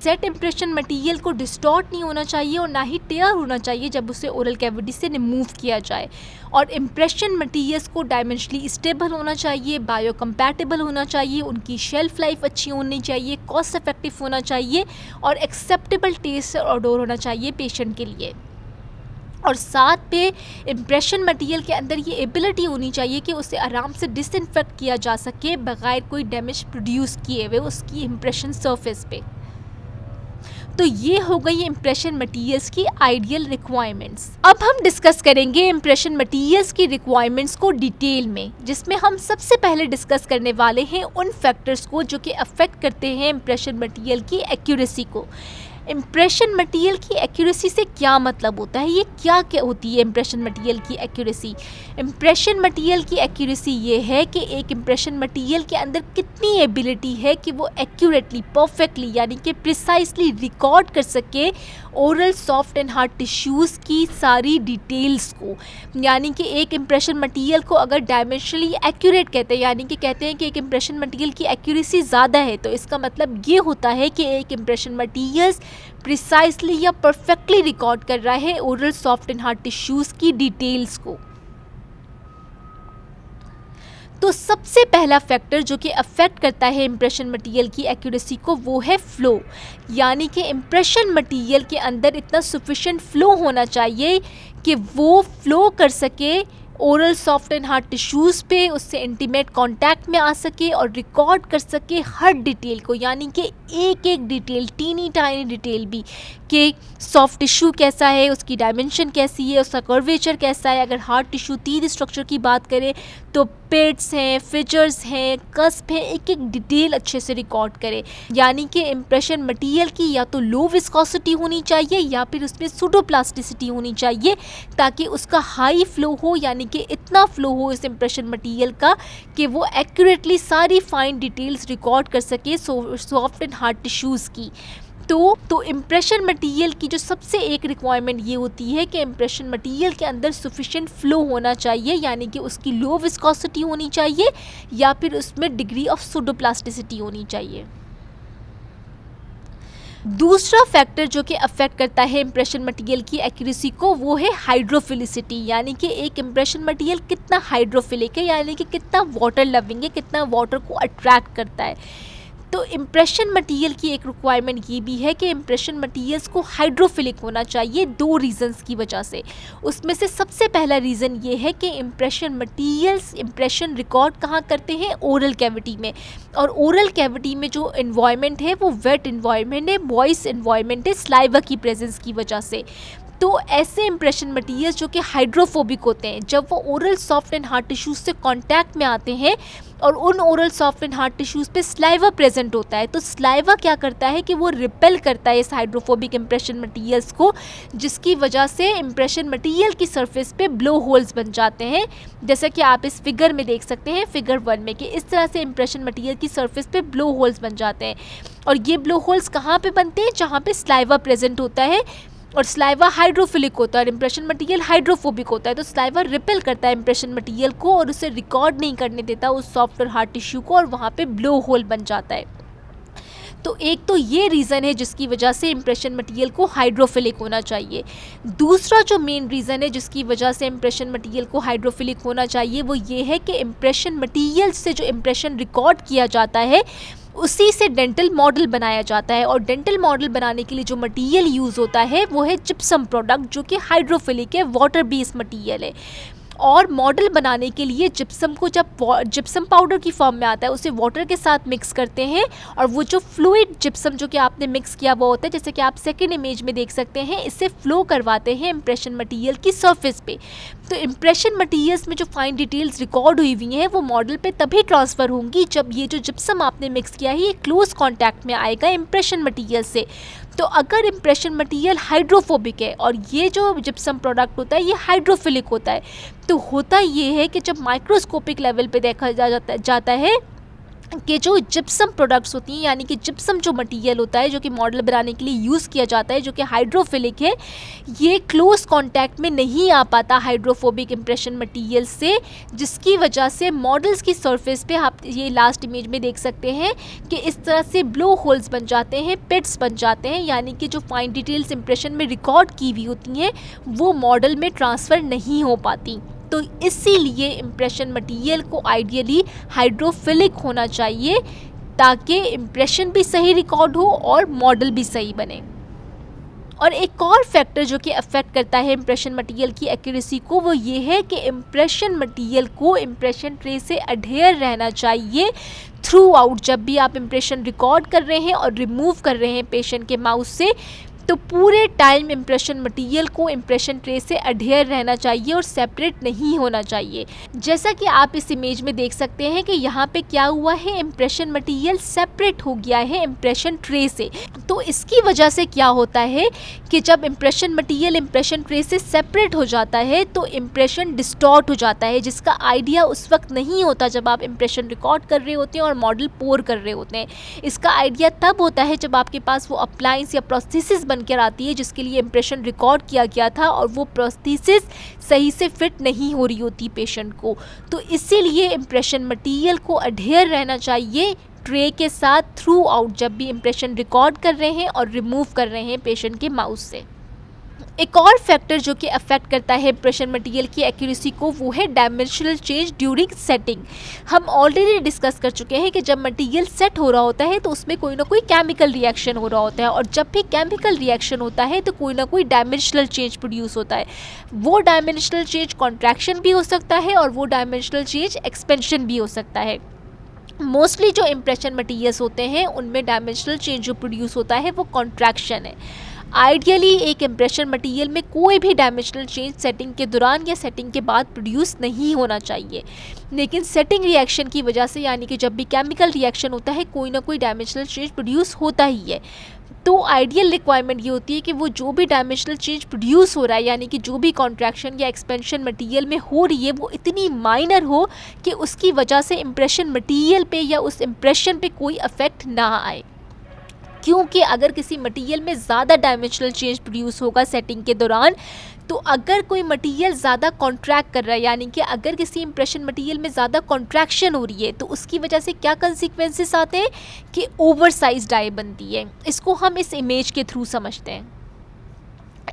सेट इम्प्रेशन मटेरियल को डिस्टॉर्ट नहीं होना चाहिए और ना ही टेयर होना चाहिए जब उसे ओरल कैविटी से रिमूव किया जाए। और इम्प्रेशन मटेरियल्स को डायमेंशनली स्टेबल होना चाहिए, बायोकम्पैटिबल होना चाहिए, उनकी शेल्फ लाइफ अच्छी होनी चाहिए, कॉस्ट इफेक्टिव होना चाहिए और एक्सेप्टेबल टेस्ट और ओडोर होना चाहिए पेशेंट के लिए। और साथ पे इम्प्रेशन मटेरियल के अंदर ये एबिलिटी होनी चाहिए कि उसे आराम से डिसइंफेक्ट किया जा सके बगैर कोई डैमेज प्रोड्यूस किए हुए उसकी इम्प्रेशन सरफेस पे। तो ये हो गई इम्प्रेशन मटेरियल्स की आइडियल रिक्वायरमेंट्स। अब हम डिस्कस करेंगे इम्प्रेशन मटेरियल्स की रिक्वायरमेंट्स को डिटेल में, जिसमें हम सबसे पहले डिस्कस करने वाले हैं उन फैक्टर्स को जो कि अफेक्ट करते हैं इम्प्रेशन मटेरियल की एक्यूरेसी को। इम्प्रेशन मटेरियल की एक्यूरेसी से क्या मतलब होता है, ये क्या होती है इम्प्रेशन मटेरियल की एक्यूरेसी। इम्प्रेशन मटेरियल की एक्यूरेसी ये है कि एक इम्प्रेशन मटेरियल के अंदर कितनी एबिलिटी है कि वो एक्यूरेटली, परफेक्टली यानी कि प्रिसाइसली रिकॉर्ड कर सके oral soft and hard tissues की सारी डिटेल्स को। यानी कि एक इम्प्रेशन मटेरियल को अगर डायमेंशनली एक्यूरेट कहते हैं, यानी कि कहते हैं कि एक इम्प्रेशन मटेरियल की एक्यूरेसी ज़्यादा है, तो इसका मतलब ये होता है कि एक इम्प्रेशन मटेरियल प्रिसाइसली या परफेक्टली रिकॉर्ड कर रहा है oral soft and hard tissues की डिटेल्स को। तो सबसे पहला फैक्टर जो कि अफेक्ट करता है इम्प्रेशन मटेरियल की एक्यूरेसी को वो है फ़्लो, यानी कि इम्प्रेशन मटेरियल के अंदर इतना सफिशिएंट फ़्लो होना चाहिए कि वो फ़्लो कर सके oral soft and hard tissues पे उससे इंटीमेट कांटेक्ट में आ सके और रिकॉर्ड कर सके हर डिटेल को, यानी कि एक एक डिटेल, टीनी टाइनी डिटेल भी, कि सॉफ्ट टिश्यू कैसा है, उसकी डायमेंशन कैसी है, उसका कर्वेचर कैसा है। अगर हार्ड टिश्यू तीन स्ट्रक्चर की बात करें तो पिट्स हैं, फिचर्स हैं, कस्प हैं, एक एक डिटेल अच्छे से रिकॉर्ड करे। यानी कि इम्प्रेशन मटेरियल की या तो लो विस्कोसिटी होनी चाहिए या फिर उसमें सूडोप्लास्टिसिटी होनी चाहिए, ताकि उसका हाई फ्लो हो, यानी कि इतना फ्लो हो इस इम्प्रेशन मटेरियल का कि वो एक्यूरेटली सारी फाइन डिटेल्स रिकॉर्ड कर सके सॉफ्ट एंड हार्ड टिश्यूज़ की। तो इम्प्रेशन मटेरियल की जो सबसे एक रिक्वायरमेंट ये होती है कि इम्प्रेशन मटेरियल के अंदर सफिशिएंट फ्लो होना चाहिए, यानी कि उसकी लो विस्कोसिटी होनी चाहिए या फिर उसमें डिग्री ऑफ सूडोप्लास्टिसिटी होनी चाहिए। दूसरा फैक्टर जो कि अफेक्ट करता है इम्प्रेशन मटेरियल की एक्यूरेसी को, वो है हाइड्रोफिलिसिटी, यानी कि एक इम्प्रेशन मटेरियल कितना हाइड्रोफिलिक है, यानी कि कितना वाटर लविंग है, कितना वाटर को अट्रैक्ट करता है। तो इम्प्रेशन मटेरियल की एक रिक्वायरमेंट ये भी है कि इम्प्रेशन मटेरियल्स को हाइड्रोफिलिक होना चाहिए, दो रीजंस की वजह से। उसमें से सबसे पहला रीज़न ये है कि इम्प्रेशन मटेरियल्स इम्प्रेशन रिकॉर्ड कहाँ करते हैं, ओरल कैविटी में। और ओरल कैविटी में जो इन्वायरमेंट है वो वेट इन्वायरमेंट है, मॉइस्ट इन्वायरमेंट है, स्लाइवा की प्रेजेंस की वजह से। तो ऐसे इम्प्रेशन मटेरियल्स जो कि हाइड्रोफोबिक होते हैं, जब वो oral soft and hard tissues से कांटेक्ट में आते हैं और उन oral soft and hard tissues पे स्लाइवा प्रेजेंट होता है, तो स्लाइवा क्या करता है कि वो रिपेल करता है इस हाइड्रोफोबिक इम्प्रेशन मटेरियल्स को, जिसकी वजह से इम्प्रेशन मटेरियल की सरफेस पे ब्लो होल्स बन जाते हैं। जैसा कि आप इस फिगर में देख सकते हैं, फिगर 1 में, कि इस तरह से इम्प्रेशन मटेरियल की सरफेस पे ब्लो होल्स बन जाते हैं। और ये ब्लो होल्स कहाँ पे बनते हैं, जहाँ पे स्लाइवा प्रेजेंट होता है, और स्लाइवा हाइड्रोफिलिक होता है और इम्प्रेशन मटेरियल हाइड्रोफोबिक होता है। तो स्लाइवा रिपेल करता है इम्प्रेशन मटेरियल को और उसे रिकॉर्ड नहीं करने देता उस सॉफ्ट और हार्ड टिश्यू को, और वहाँ पे ब्लो होल बन जाता है। तो एक तो ये रीज़न है जिसकी वजह से इम्प्रेशन मटेरियल को हाइड्रोफिलिक होना चाहिए। दूसरा जो मेन रीज़न है जिसकी वजह से इम्प्रेशन मटेरियल को हाइड्रोफिलिक होना चाहिए, वो ये है कि इम्प्रेशन मटेरियल से जो इम्प्रेशन रिकॉर्ड किया जाता है उसी से डेंटल मॉडल बनाया जाता है। और डेंटल मॉडल बनाने के लिए जो मटेरियल यूज़ होता है वो है जिप्सम प्रोडक्ट, जो कि हाइड्रोफिलिक है, वाटर बेस्ड मटेरियल है। और मॉडल बनाने के लिए जिप्सम को जब जिप्सम पाउडर की फॉर्म में आता है उसे वाटर के साथ मिक्स करते हैं, और वो जो फ्लूइड जिप्सम जो कि आपने मिक्स किया वो होता है, जैसे कि आप सेकंड इमेज में देख सकते हैं, इससे फ्लो करवाते हैं इम्प्रेशन मटेरियल की सरफेस पे। तो इम्प्रेशन मटेरियल्स में जो फाइन डिटेल्स रिकॉर्ड हुई हुई हैं वो मॉडल पे तभी ट्रांसफ़र होंगी जब ये जो जिप्सम आपने मिक्स किया है ये क्लोज कॉन्टैक्ट में आएगा इम्प्रेशन मटेरियल से। तो अगर इम्प्रेशन मटेरियल हाइड्रोफोबिक है और ये जो जिप्सम प्रोडक्ट होता है ये हाइड्रोफिलिक होता है, तो होता ये है कि जब माइक्रोस्कोपिक लेवल पे देखा जाता है कि जो जिप्सम प्रोडक्ट्स होती हैं, यानी कि जिप्सम जो मटेरियल होता है जो कि मॉडल बनाने के लिए यूज़ किया जाता है, जो कि हाइड्रोफिलिक है, ये क्लोज कांटेक्ट में नहीं आ पाता हाइड्रोफोबिक इम्प्रेशन मटेरियल से, जिसकी वजह से मॉडल्स की सरफेस पे आप ये लास्ट इमेज में देख सकते हैं कि इस तरह से ब्लो होल्स बन जाते हैं, पिट्स बन जाते हैं, यानी कि जो फाइन डिटेल्स इम्प्रेशन में रिकॉर्ड की हुई होती हैं वो मॉडल में ट्रांसफ़र नहीं हो पाती। तो इसीलिए इम्प्रेशन मटेरियल को आइडियली हाइड्रोफिलिक होना चाहिए ताकि इम्प्रेशन भी सही रिकॉर्ड हो और मॉडल भी सही बने। और एक और फैक्टर जो कि अफेक्ट करता है इम्प्रेशन मटेरियल की एक्यूरेसी को, वो ये है कि इम्प्रेशन मटेरियल को इम्प्रेशन ट्रे से अडेयर रहना चाहिए थ्रू आउट। जब भी आप इम्प्रेशन रिकॉर्ड कर रहे हैं और रिमूव कर रहे हैं पेशेंट के माउथ से, तो पूरे टाइम इम्प्रेशन मटेरियल को इम्प्रेशन ट्रे से अडेयर रहना चाहिए और सेपरेट नहीं होना चाहिए। जैसा कि आप इस इमेज में देख सकते हैं कि यहाँ पे क्या हुआ है, इम्प्रेशन मटेरियल सेपरेट हो गया है इम्प्रेशन ट्रे से। तो इसकी वजह से क्या होता है कि जब इम्प्रेशन मटेरियल इम्प्रेशन ट्रे से सेपरेट हो जाता है तो इम्प्रेशन डिस्टॉर्ट हो जाता है, जिसका आइडिया उस वक्त नहीं होता जब आप इम्प्रेशन रिकॉर्ड कर रहे होते हैं और मॉडल पोर कर रहे होते हैं। इसका आइडिया तब होता है जब आपके पास वो अप्लायंस या प्रोस्थेसिस बनकर आती है जिसके लिए इम्प्रेशन रिकॉर्ड किया गया था और वो प्रोस्थेसिस सही से फिट नहीं हो रही होती पेशेंट को। तो इसीलिए इम्प्रेशन मटेरियल को अडेयर रहना चाहिए ट्रे के साथ थ्रू आउट जब भी इम्प्रेशन रिकॉर्ड कर रहे हैं और रिमूव कर रहे हैं पेशेंट के माउथ से। एक और फैक्टर जो कि अफेक्ट करता है इम्प्रेशन मटेरियल की एक्यूरेसी को, वो है डायमेंशनल चेंज ड्यूरिंग सेटिंग। हम ऑलरेडी डिस्कस कर चुके हैं कि जब मटेरियल सेट हो रहा होता है तो उसमें कोई ना कोई केमिकल रिएक्शन हो रहा होता है, और जब भी केमिकल रिएक्शन होता है तो कोई ना कोई डायमेंशनल चेंज प्रोड्यूस होता है। वो डायमेंशनल चेंज कॉन्ट्रैक्शन भी हो सकता है और वो डायमेंशनल चेंज एक्सपेंशन भी हो सकता है। मोस्टली जो इम्प्रेशन मटेरियल्स होते हैं उनमें डायमेंशनल चेंज जो प्रोड्यूस होता है वो कॉन्ट्रैक्शन है। आइडियली एक इम्प्रेशन मटेरियल में कोई भी डायमेंशनल चेंज सेटिंग के दौरान या सेटिंग के बाद प्रोड्यूस नहीं होना चाहिए, लेकिन सेटिंग रिएक्शन की वजह से, यानी कि जब भी केमिकल रिएक्शन होता है, कोई ना कोई डायमेंशनल चेंज प्रोड्यूस होता ही है। तो आइडियल रिक्वायरमेंट ये होती है कि वो जो भी डायमेंशनल चेंज प्रोड्यूस हो रहा है, यानी कि जो भी कॉन्ट्रैक्शन या एक्सपेंशन मटेरियल में हो रही है, वो इतनी माइनर हो कि उसकी वजह से इम्प्रेशन मटेरियल पे या उस इम्प्रेशन पे कोई अफेक्ट ना आए। क्योंकि अगर किसी मटेरियल में ज़्यादा डायमेंशनल चेंज प्रोड्यूस होगा सेटिंग के दौरान, तो अगर कोई मटेरियल ज़्यादा कॉन्ट्रैक्ट कर रहा है, यानी कि अगर किसी इम्प्रेशन मटेरियल में ज़्यादा कॉन्ट्रैक्शन हो रही है, तो उसकी वजह से क्या कंसिक्वेंसेस आते हैं कि ओवर साइज डाई बनती है। इसको हम इस इमेज के थ्रू समझते हैं।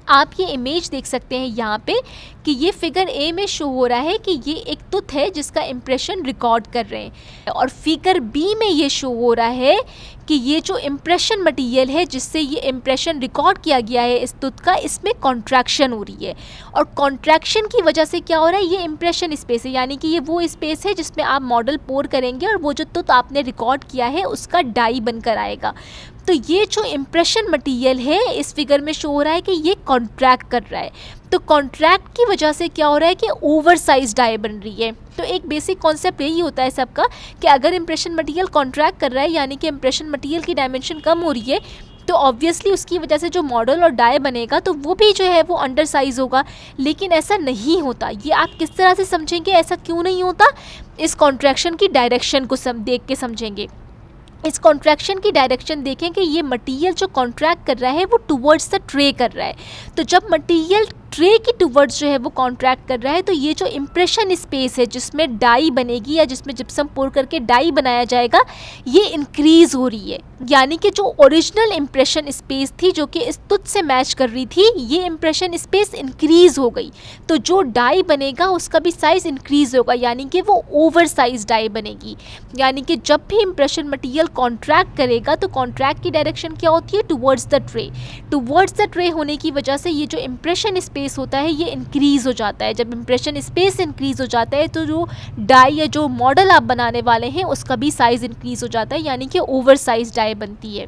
आप ये इमेज देख सकते हैं यहाँ पे कि ये फिगर ए में शो हो रहा है कि ये एक तुथ है जिसका इम्प्रेशन रिकॉर्ड कर रहे हैं, और फिगर बी में ये शो हो रहा है कि ये जो इम्प्रेशन मटेरियल है जिससे ये इम्प्रेशन रिकॉर्ड किया गया है इस तुथ का, इसमें कॉन्ट्रैक्शन हो रही है। और कॉन्ट्रैक्शन की वजह से क्या हो रहा है, ये इम्प्रेशन स्पेस है, यानी कि ये वो स्पेस है जिसमें आप मॉडल पोर करेंगे और वो जो तुथ आपने रिकॉर्ड किया है उसका डाई बनकर आएगा। तो ये जो इम्प्रेशन मटेरियल है इस फिगर में शो हो रहा है कि ये कॉन्ट्रैक्ट कर रहा है। तो कॉन्ट्रैक्ट की वजह से क्या हो रहा है कि ओवर साइज डाई बन रही है। तो एक बेसिक कॉन्सेप्ट यही होता है सबका कि अगर इम्प्रेशन मटेरियल कॉन्ट्रैक्ट कर रहा है, यानी कि इम्प्रेशन मटेरियल की डायमेंशन कम हो रही है, तो ऑब्वियसली उसकी वजह से जो मॉडल और डाई बनेगा तो वो भी जो है वो अंडर साइज होगा। लेकिन ऐसा नहीं होता। ये आप किस तरह से समझेंगे ऐसा क्यों नहीं होता, इस कॉन्ट्रैक्शन की डायरेक्शन को देख के समझेंगे। इस कॉन्ट्रैक्शन की डायरेक्शन देखें कि ये मटेरियल जो कॉन्ट्रैक्ट कर रहा है वो टुवर्ड्स द ट्रे कर रहा है। तो जब मटेरियल ट्रे की टुवर्ड्स जो है वो कॉन्ट्रैक्ट कर रहा है, तो ये जो इम्प्रेशन स्पेस है जिसमें डाई बनेगी या जिसमें जिप्सम पोर करके डाई बनाया जाएगा, ये इंक्रीज हो रही है। यानी कि जो ओरिजिनल इम्प्रेशन स्पेस थी जो कि इस तुथ से मैच कर रही थी, ये इम्प्रेशन स्पेस इंक्रीज हो गई। तो जो डाई बनेगा उसका भी साइज इंक्रीज होगा, यानी कि वो ओवर साइज डाई बनेगी। यानी कि जब भी इम्प्रेशन मटेरियल कॉन्ट्रैक्ट करेगा तो कॉन्ट्रैक्ट की डायरेक्शन क्या होती है, towards the tray. Towards the tray होने की वजह से ये जो इम्प्रेशन स्पेस होता है ये इंक्रीज हो जाता है। जब इम्प्रेशन स्पेस इंक्रीज हो जाता है तो जो डाई या जो मॉडल आप बनाने वाले हैं उसका भी साइज इंक्रीज हो जाता है, यानी कि ओवर साइज डाई बनती है।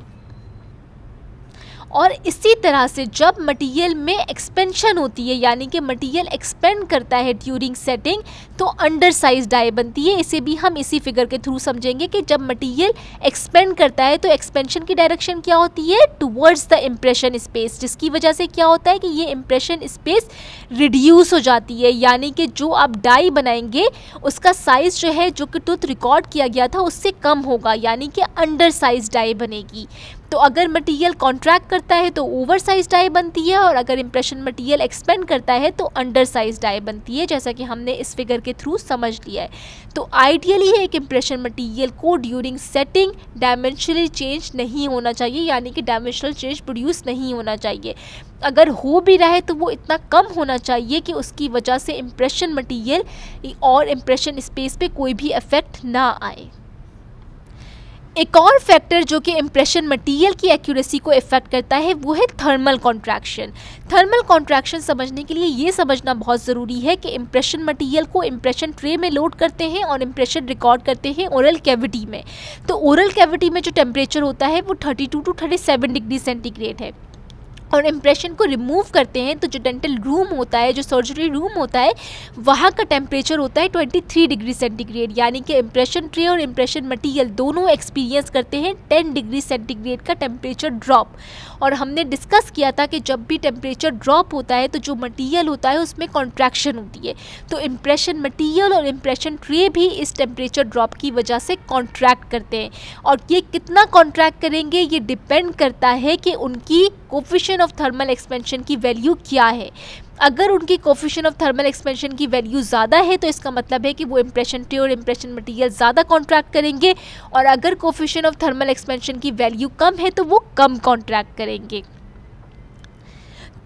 और इसी तरह से जब मटेरियल में एक्सपेंशन होती है, यानी कि मटेरियल एक्सपेंड करता है ड्यूरिंग सेटिंग, तो अंडर साइज डाई बनती है। इसे भी हम इसी फिगर के थ्रू समझेंगे कि जब मटेरियल एक्सपेंड करता है तो एक्सपेंशन की डायरेक्शन क्या होती है, टुवर्ड्स द इम्प्रेशन स्पेस, जिसकी वजह से क्या होता है कि ये इम्प्रेशन स्पेस रिड्यूस हो जाती है। यानी कि जो आप डाई बनाएंगे उसका साइज जो है जो कि टूथ रिकॉर्ड किया गया था उससे कम होगा, यानी कि अंडर साइज डाई बनेगी। तो अगर मटेरियल कॉन्ट्रैक्ट करता है तो ओवर साइज डाई बनती है, और अगर इम्प्रेशन मटेरियल एक्सपेंड करता है तो अंडर साइज डाई बनती है, जैसा कि हमने इस फिगर के थ्रू समझ लिया है। तो आइडियली है एक इम्प्रेशन मटेरियल को ड्यूरिंग सेटिंग डायमेंशनली चेंज नहीं होना चाहिए, यानी कि डायमेंशनल चेंज प्रोड्यूस नहीं होना चाहिए। अगर हो भी रहा है तो वो इतना कम होना चाहिए कि उसकी वजह से इम्प्रेशन मटेरियल और इम्प्रेशन स्पेस पे कोई भी इफेक्ट ना आए। एक और फैक्टर जो कि इम्प्रेशन मटेरियल की एक्यूरेसी को इफेक्ट करता है वो है थर्मल कॉन्ट्रैक्शन। थर्मल कॉन्ट्रैक्शन समझने के लिए ये समझना बहुत ज़रूरी है कि इम्प्रेशन मटेरियल को इम्प्रेशन ट्रे में लोड करते हैं और इम्प्रेशन रिकॉर्ड करते हैं ओरल कैविटी में। तो ओरल कैविटी में जो टेम्परेचर होता है वो 32 to 37 डिग्री सेंटीग्रेड है, और इम्प्रेशन को रिमूव करते हैं तो जो डेंटल रूम होता है, जो सर्जरी रूम होता है, वहाँ का टेम्परेचर होता है 23 डिग्री सेंटीग्रेड। यानी कि इम्प्रेशन ट्रे और इम्प्रेशन मटेरियल दोनों एक्सपीरियंस करते हैं 10 डिग्री सेंटीग्रेड का टेम्परेचर ड्रॉप। और हमने डिस्कस किया था कि जब भी टेम्परेचर ड्रॉप होता है तो जो मटेरियल होता है उसमें कॉन्ट्रैक्शन होती है। तो इम्प्रेशन मटेरियल और इम्प्रेशन ट्रे भी इस टेम्परेचर ड्रॉप की वजह से कॉन्ट्रैक्ट करते हैं, और ये कितना कॉन्ट्रैक्ट करेंगे ये डिपेंड करता है कि उनकी कोफिशिएंट ऑफ थर्मल एक्सपेंशन की वैल्यू क्या है। अगर उनकी कोफिशिएंट ऑफ थर्मल एक्सपेंशन की वैल्यू ज़्यादा है तो इसका मतलब है कि वो इम्प्रेशन ट्रे और इम्प्रेशन मटेरियल ज़्यादा कॉन्ट्रैक्ट करेंगे, और अगर कोफिशिएंट ऑफ थर्मल एक्सपेंशन की वैल्यू कम है तो वो कम कॉन्ट्रैक्ट करेंगे।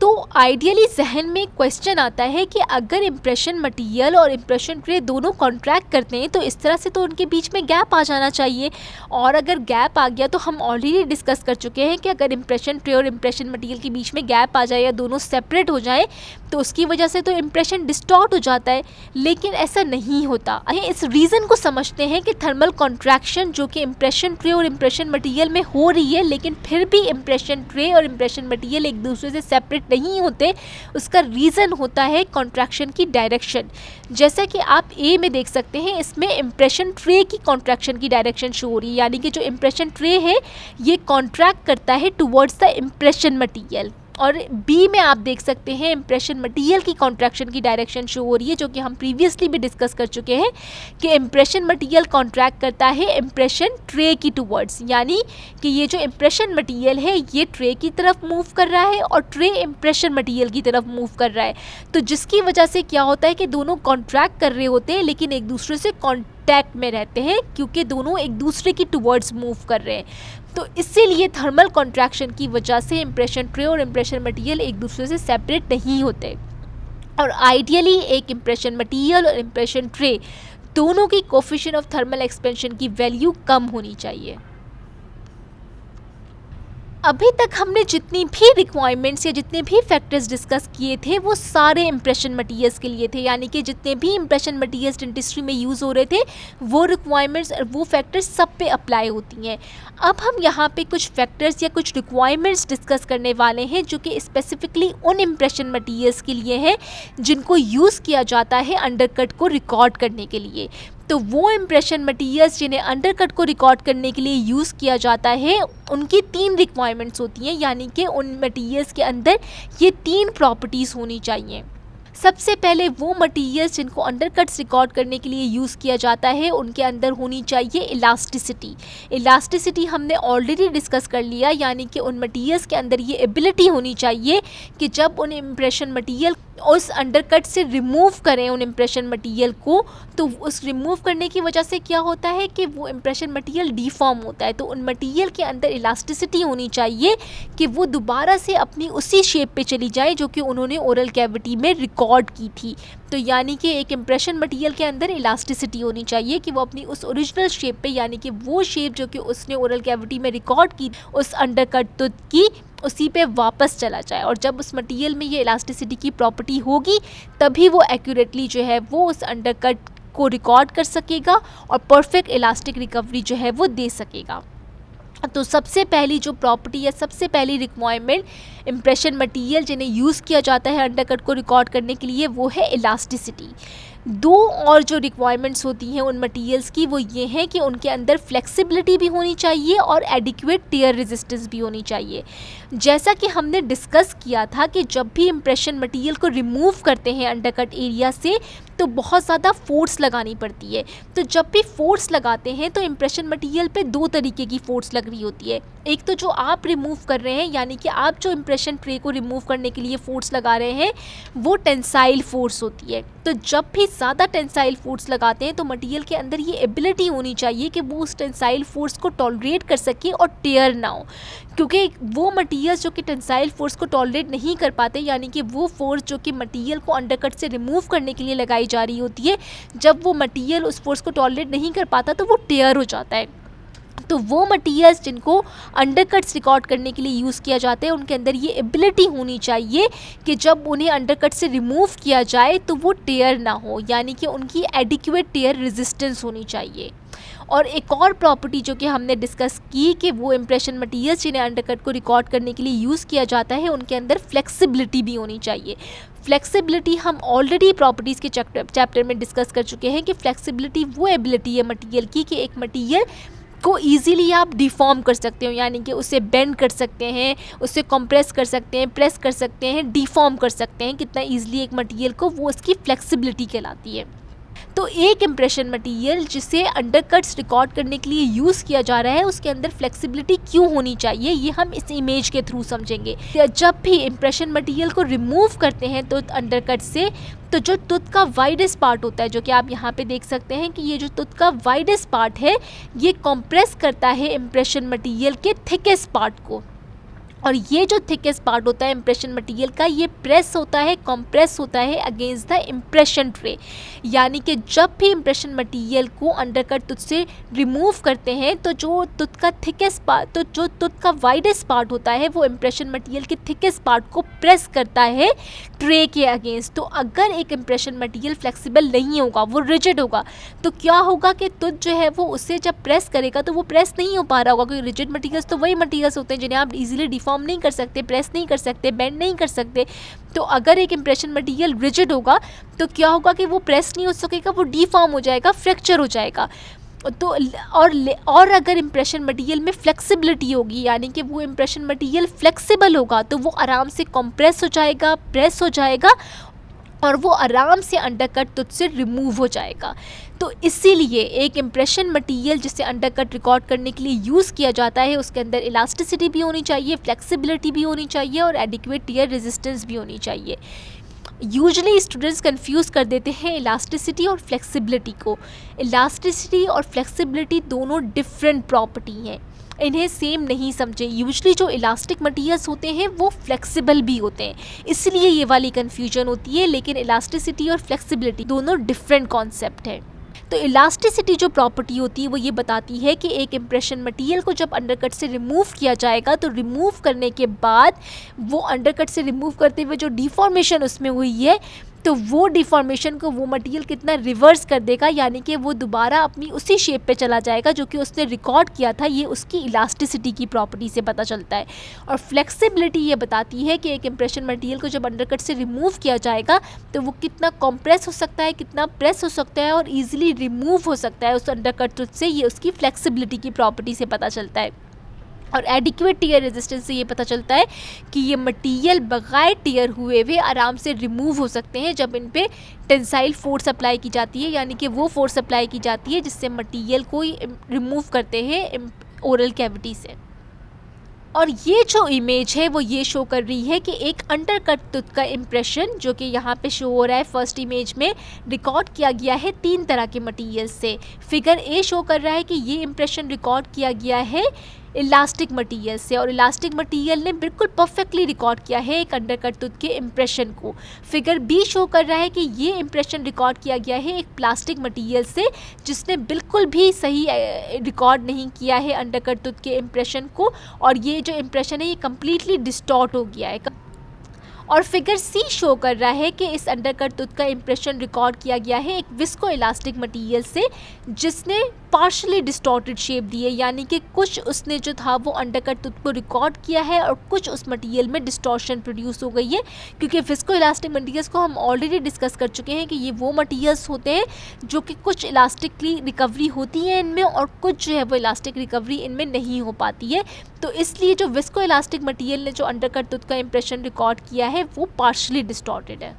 तो आइडियली जहन में क्वेश्चन आता है कि अगर इम्प्रेशन मटेरियल और इम्प्रेशन ट्रे दोनों कॉन्ट्रैक्ट करते हैं तो इस तरह से तो उनके बीच में गैप आ जाना चाहिए। और अगर गैप आ गया तो हम ऑलरेडी डिस्कस कर चुके हैं कि अगर इम्प्रेशन ट्रे और इम्प्रेशन मटेरियल के बीच में गैप आ जाए या दोनों सेपरेट हो जाए तो उसकी वजह से तो इम्प्रेशन डिस्टॉर्ट हो जाता है, लेकिन ऐसा नहीं होता। इस रीज़न को समझते हैं कि थर्मल कॉन्ट्रैक्शन जो कि इम्प्रेशन ट्रे और इम्प्रेशन मटेरियल में हो रही है, लेकिन फिर भी इम्प्रेशन ट्रे और इम्प्रेशन मटेरियल एक दूसरे से सेपरेट नहीं होते, उसका रीज़न होता है कॉन्ट्रैक्शन की डायरेक्शन। जैसा कि आप ए में देख सकते हैं, इसमें इम्प्रेशन ट्रे की कॉन्ट्रैक्शन की डायरेक्शन शो हो रही है, यानी कि जो इम्प्रेशन ट्रे है ये कॉन्ट्रैक्ट करता है टुवर्ड्स द इम्प्रेशन मटेरियल। और बी में आप देख सकते हैं इम्प्रेशन मटेरियल की कॉन्ट्रैक्शन की डायरेक्शन शो हो रही है, जो कि हम प्रीवियसली भी डिस्कस कर चुके हैं कि इम्प्रेशन मटेरियल कॉन्ट्रैक्ट करता है इम्प्रेशन ट्रे की टुवर्ड्स, यानी कि ये जो इम्प्रेशन मटेरियल है ये ट्रे की तरफ मूव कर रहा है और ट्रे इम्प्रेशन मटेरियल की तरफ मूव कर रहा है। तो जिसकी वजह से क्या होता है कि दोनों कॉन्ट्रैक्ट कर रहे होते हैं लेकिन एक दूसरे से कॉन्टैक्ट में रहते हैं, क्योंकि दोनों एक दूसरे की टुवर्ड्स मूव कर रहे हैं। तो इसीलिए थर्मल कॉन्ट्रैक्शन की वजह से इम्प्रेशन ट्रे और इम्प्रेशन मटेरियल एक दूसरे से सेपरेट नहीं होते। और आइडियली एक इम्प्रेशन मटेरियल और इम्प्रेशन ट्रे दोनों की कोफिशिएंट ऑफ थर्मल एक्सपेंशन की वैल्यू कम होनी चाहिए। अभी तक हमने जितनी भी रिक्वायरमेंट्स या जितने भी फैक्टर्स डिस्कस किए थे वो सारे इम्प्रेशन मटेरियल्स के लिए थे, यानी कि जितने भी इम्प्रेशन मटेरियल्स डेंटिस्ट्री में यूज़ हो रहे थे वो रिक्वायरमेंट्स और वो फैक्टर्स सब पे अप्लाई होती हैं। अब हम यहाँ पे कुछ फैक्टर्स या कुछ रिक्वायरमेंट्स डिस्कस करने वाले हैं जो कि स्पेसिफिकली उन इम्प्रेशन मटेरियल्स के लिए हैं जिनको यूज़ किया जाता है अंडरकट को रिकॉर्ड करने के लिए। तो वो इम्प्रेशन मटेरियल्स जिन्हें अंडरकट को रिकॉर्ड करने के लिए यूज़ किया जाता है उनकी 3 रिक्वायरमेंट्स होती हैं, यानी कि उन मटेरियल्स के अंदर ये 3 प्रॉपर्टीज़ होनी चाहिए। सबसे पहले वो मटेरियल्स जिनको अंडरकट्स रिकॉर्ड करने के लिए यूज़ किया जाता है उनके अंदर होनी चाहिए इलास्टिसिटी। इलास्टिसिटी हमने ऑलरेडी डिस्कस कर लिया, यानी कि उन मटेरियल्स के अंदर ये एबिलिटी होनी चाहिए कि जब उन इम्प्रेशन मटेरियल उस अंडरकट से रिमूव करें उन इम्प्रेशन मटेरियल को, तो उस रिमूव करने की वजह से क्या होता है कि वो इम्प्रेशन मटेरियल डिफॉर्म होता है। तो उन मटेरियल के अंदर इलास्टिसिटी होनी चाहिए कि वो दोबारा से अपनी उसी शेप पे चली जाए जो कि उन्होंने ओरल कैविटी में रिकॉर्ड की थी। तो यानी कि एक इम्प्रेशन मटेरियल के अंदर इलास्टिसिटी होनी चाहिए कि वो अपनी उस ओरिजिनल शेप पे, यानी कि वो शेप जो कि उसने ओरल कैविटी में रिकॉर्ड की उस अंडरकट की, उसी पे वापस चला जाए। और जब उस मटेरियल में ये इलास्टिसिटी की प्रॉपर्टी होगी तभी वो एक्यूरेटली जो है वो उस अंडरकट को रिकॉर्ड कर सकेगा और परफेक्ट इलास्टिक रिकवरी जो है वो दे सकेगा। तो सबसे पहली जो प्रॉपर्टी या सबसे पहली रिक्वायरमेंट इम्प्रेशन मटेरियल जिन्हें यूज़ किया जाता है अंडरकट को रिकॉर्ड करने के लिए वो है इलास्टिसिटी। 2 और जो रिक्वायरमेंट्स होती हैं उन मटेरियल्स की वो ये हैं कि उनके अंदर फ्लेक्सिबिलिटी भी होनी चाहिए और एडिक्वेट टियर रेजिस्टेंस भी होनी चाहिए। जैसा कि हमने डिस्कस किया था कि जब भी इम्प्रेशन मटेरियल को रिमूव करते हैं अंडरकट एरिया से तो बहुत ज़्यादा फोर्स लगानी पड़ती है। तो जब भी फोर्स लगाते हैं तो इम्प्रेशन मटेरियल पे 2 तरीके की फोर्स लग रही होती है। एक तो जो आप रिमूव कर रहे हैं, यानी कि आप जो इम्प्रेशन ट्रे को रिमूव करने के लिए फोर्स लगा रहे हैं वो टेंसाइल फोर्स होती है। तो जब भी ज़्यादा टेंसाइल फोर्स लगाते हैं तो मटेरियल के अंदर ये एबिलिटी होनी चाहिए कि वो उस टेंसाइल फोर्स को टॉलरेट कर सके और टेयर ना हो, क्योंकि वो मटेरियल्स जो कि टेंसाइल फोर्स को टॉलरेट नहीं कर पाते, यानी कि वो फोर्स जो कि मटेरियल को अंडरकट से रिमूव करने के लिए लगाई जा रही होती है, जब वो मटेरियल उस फोर्स को टॉलरेट नहीं कर पाता तो वो टेयर हो जाता है। तो वो मटेरियल्स जिनको अंडरकट्स रिकॉर्ड करने के लिए यूज़ किया जाता है उनके अंदर ये एबिलिटी होनी चाहिए कि जब उन्हें अंडरकट से रिमूव किया जाए तो वो टेयर ना हो, यानी कि उनकी एडिक्वेट टेयर रेजिस्टेंस होनी चाहिए। और एक और प्रॉपर्टी जो कि हमने डिस्कस की कि वो इम्प्रेशन मटेरियल्स जिन्हें अंडरकट को रिकॉर्ड करने के लिए यूज़ किया जाता है उनके अंदर फ्लेक्सिबिलिटी भी होनी चाहिए। फ्लेक्सिबिलिटी हम ऑलरेडी प्रॉपर्टीज़ के चैप्टर में डिस्कस कर चुके हैं कि फ्लेक्सिबिलिटी वो एबिलिटी है मटेरियल की कि एक मटेरियल को ईज़िली आप डिफॉर्म कर सकते हो, यानी कि उसे बेंड कर सकते हैं, उसे कंप्रेस कर सकते हैं, प्रेस कर सकते हैं, डिफॉर्म कर सकते हैं कितना ईजिली एक मटेरियल को, वो उसकी फ्लेक्सिबिलिटी कहलाती है। तो एक इम्प्रेशन मटेरियल जिसे अंडरकट्स रिकॉर्ड करने के लिए यूज़ किया जा रहा है उसके अंदर फ्लेक्सिबिलिटी क्यों होनी चाहिए ये हम इस इमेज के थ्रू समझेंगे। जब भी इम्प्रेशन मटेरियल को रिमूव करते हैं तो अंडरकट से, तो जो टूथ का वाइडेस्ट पार्ट होता है, जो कि आप यहाँ पे देख सकते हैं कि ये जो टूथ का वाइडेस्ट पार्ट है ये कंप्रेस करता है इम्प्रेशन मटेरियल के थिकेस्ट पार्ट को, और ये जो थिकेस्ट पार्ट होता है इम्प्रेशन मटेरियल का, ये प्रेस होता है, कंप्रेस होता है अगेंस्ट द इम्प्रेशन ट्रे। यानी कि जब भी इम्प्रेशन मटेरियल को अंडरकट तुथ से रिमूव करते हैं तो जो तुथ का थिकेस्ट पार्ट, तो जो तुथ का वाइडेस्ट पार्ट होता है वो इम्प्रेशन मटेरियल के थिकेस्ट पार्ट को प्रेस करता है ट्रे के अगेंस्ट। तो अगर एक इम्प्रेशन मटेरियल फ्लेक्सिबल नहीं होगा, वो रिजिड होगा, तो क्या होगा कि तुथ जो है वो उसे जब प्रेस करेगा तो वो प्रेस नहीं हो पा रहा होगा, क्योंकि रिजिड मटेरियल्स तो वही मटेरियल्स होते हैं जिन्हें आप इजीली डिफॉर्म नहीं कर सकते, प्रेस नहीं कर सकते, बेंड नहीं कर सकते। तो अगर एक इम्प्रेशन मटेरियल रिजिड होगा तो क्या होगा कि वो प्रेस नहीं हो सकेगा, वो डिफॉर्म हो जाएगा, फ्रैक्चर हो जाएगा। तो और अगर इम्प्रेशन मटेरियल में फ्लेक्सिबिलिटी होगी, यानी कि वो इम्प्रेशन मटेरियल फ्लेक्सिबल होगा, तो वो आराम से कंप्रेस हो जाएगा, प्रेस हो जाएगा और वो आराम से अंडरकट तुझ से रिमूव हो जाएगा। तो इसीलिए एक इम्प्रेशन मटेरियल जिसे अंडरकट रिकॉर्ड करने के लिए यूज़ किया जाता है उसके अंदर इलास्टिसिटी भी होनी चाहिए, फ्लेक्सिबिलिटी भी होनी चाहिए और एडिक्वेट टियर रेजिस्टेंस भी होनी चाहिए। यूजली स्टूडेंट्स कंफ्यूज कर देते हैं इलास्टिसिटी और फ्लेक्सिबिलिटी को। इलास्टिसिटी और फ्लेक्सिबिलिटी दोनों डिफरेंट प्रॉपर्टी हैं, इन्हें सेम नहीं समझे। यूजली जो इलास्टिक मटेरियल्स होते हैं वो फ्लेक्सिबल भी होते हैं, इसलिए ये वाली कन्फ्यूजन होती है। लेकिन इलास्टिसिटी और फ्लेक्सिबिलिटी दोनों डिफरेंट कॉन्सेप्ट है। तो इलास्टिसिटी जो प्रॉपर्टी होती है वो ये बताती है कि एक इम्प्रेशन मटेरियल को जब अंडरकट से रिमूव किया जाएगा तो रिमूव करने के बाद वो अंडरकट से रिमूव करते हुए जो डिफॉर्मेशन उसमें हुई है, तो वो डिफॉर्मेशन को वो मटेरियल कितना रिवर्स कर देगा, यानी कि वो दोबारा अपनी उसी शेप पे चला जाएगा जो कि उसने रिकॉर्ड किया था। ये उसकी इलास्टिसिटी की प्रॉपर्टी से पता चलता है। और फ्लेक्सिबिलिटी ये बताती है कि एक इम्प्रेशन मटेरियल को जब अंडरकट से रिमूव किया जाएगा तो वो कितना कॉम्प्रेस हो सकता है, कितना प्रेस हो सकता है और ईजिली रिमूव हो सकता है उस अंडरकट से। ये उसकी फ्लेक्सिबिलिटी की प्रॉपर्टी से पता चलता है। और एडिक्वेट टियर रेजिस्टेंस से ये पता चलता है कि ये मटेरियल बगैर टियर हुए हुए आराम से रिमूव हो सकते हैं जब इन पे टेंसाइल फोर्स अप्लाई की जाती है, यानी कि वो फोर्स अप्लाई की जाती है जिससे मटेरियल को रिमूव करते हैं ओरल कैविटी से। और ये जो इमेज है वो ये शो कर रही है कि एक अंडरकट टूथ का इम्प्रेशन जो कि यहाँ पे शो हो रहा है फर्स्ट इमेज में, रिकॉर्ड किया गया है 3 तरह के मटेरियल से। फिगर ए शो कर रहा है कि ये इम्प्रेशन रिकॉर्ड किया गया है इलास्टिक मटेरियल से, और इलास्टिक मटेरियल ने बिल्कुल परफेक्टली रिकॉर्ड किया है एक अंडरकट टूथ के इम्प्रेशन को। फिगर बी शो कर रहा है कि ये इम्प्रेशन रिकॉर्ड किया गया है एक प्लास्टिक मटेरियल से जिसने बिल्कुल भी सही रिकॉर्ड नहीं किया है अंडरकट टूथ के इम्प्रेशन को, और ये जो इम्प्रेशन है ये कम्प्लीटली डिस्टॉर्ट हो गया है। और फिगर सी शो कर रहा है कि इस अंडरकट टूथ का इम्प्रेशन रिकॉर्ड किया गया है एक विस्को इलास्टिक मटेरियल से जिसने पार्शली डिस्टॉर्टेड शेप दी है, यानी कि कुछ उसने जो था वो अंडरकट टूथ को रिकॉर्ड किया है और कुछ उस मटेरियल में डिस्टॉर्शन प्रोड्यूस हो गई है। क्योंकि विस्को इलास्टिक मटेरियल्स को हम ऑलरेडी डिस्कस कर चुके हैं कि ये वो मटेरियल्स होते हैं जो कि कुछ इलास्टिकली रिकवरी होती है इनमें और कुछ जो है वो इलास्टिक रिकवरी इनमें नहीं हो पाती है। तो इसलिए जो विस्को इलास्टिक मटेरियल ने जो अंडरकट टूथ का इम्प्रेशन रिकॉर्ड किया है वो पार्शली डिस्टॉर्टेड है।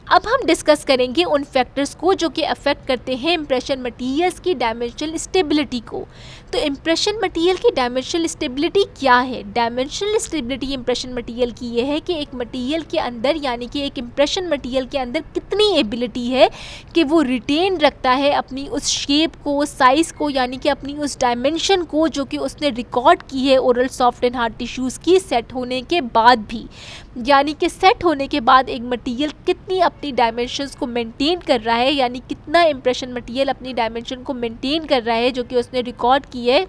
अब हम डिस्कस करेंगे उन फैक्टर्स को जो कि अफेक्ट करते हैं इम्प्रेशन मटेरियल्स की डायमेंशनल स्टेबिलिटी को। तो इम्प्रेशन मटेरियल की डायमेंशनल स्टेबिलिटी क्या है? डायमेंशनल स्टेबिलिटी इम्प्रेशन मटेरियल की ये है कि एक मटेरियल के अंदर, यानी कि एक इम्प्रेशन मटेरियल के अंदर कितनी एबिलिटी है कि वो रिटेन रखता है अपनी उस शेप को, साइज़ को, यानी कि अपनी उस डायमेंशन को जो कि उसने रिकॉर्ड की है oral soft and hard tissues की सेट होने के बाद भी। यानी कि सेट होने के बाद एक मटेरियल कितनी अपनी डायमेंशंस को मेंटेन कर रहा है, यानी कितना इम्प्रेशन मटेरियल अपनी डायमेंशन को मेंटेन कर रहा है जो कि उसने रिकॉर्ड की है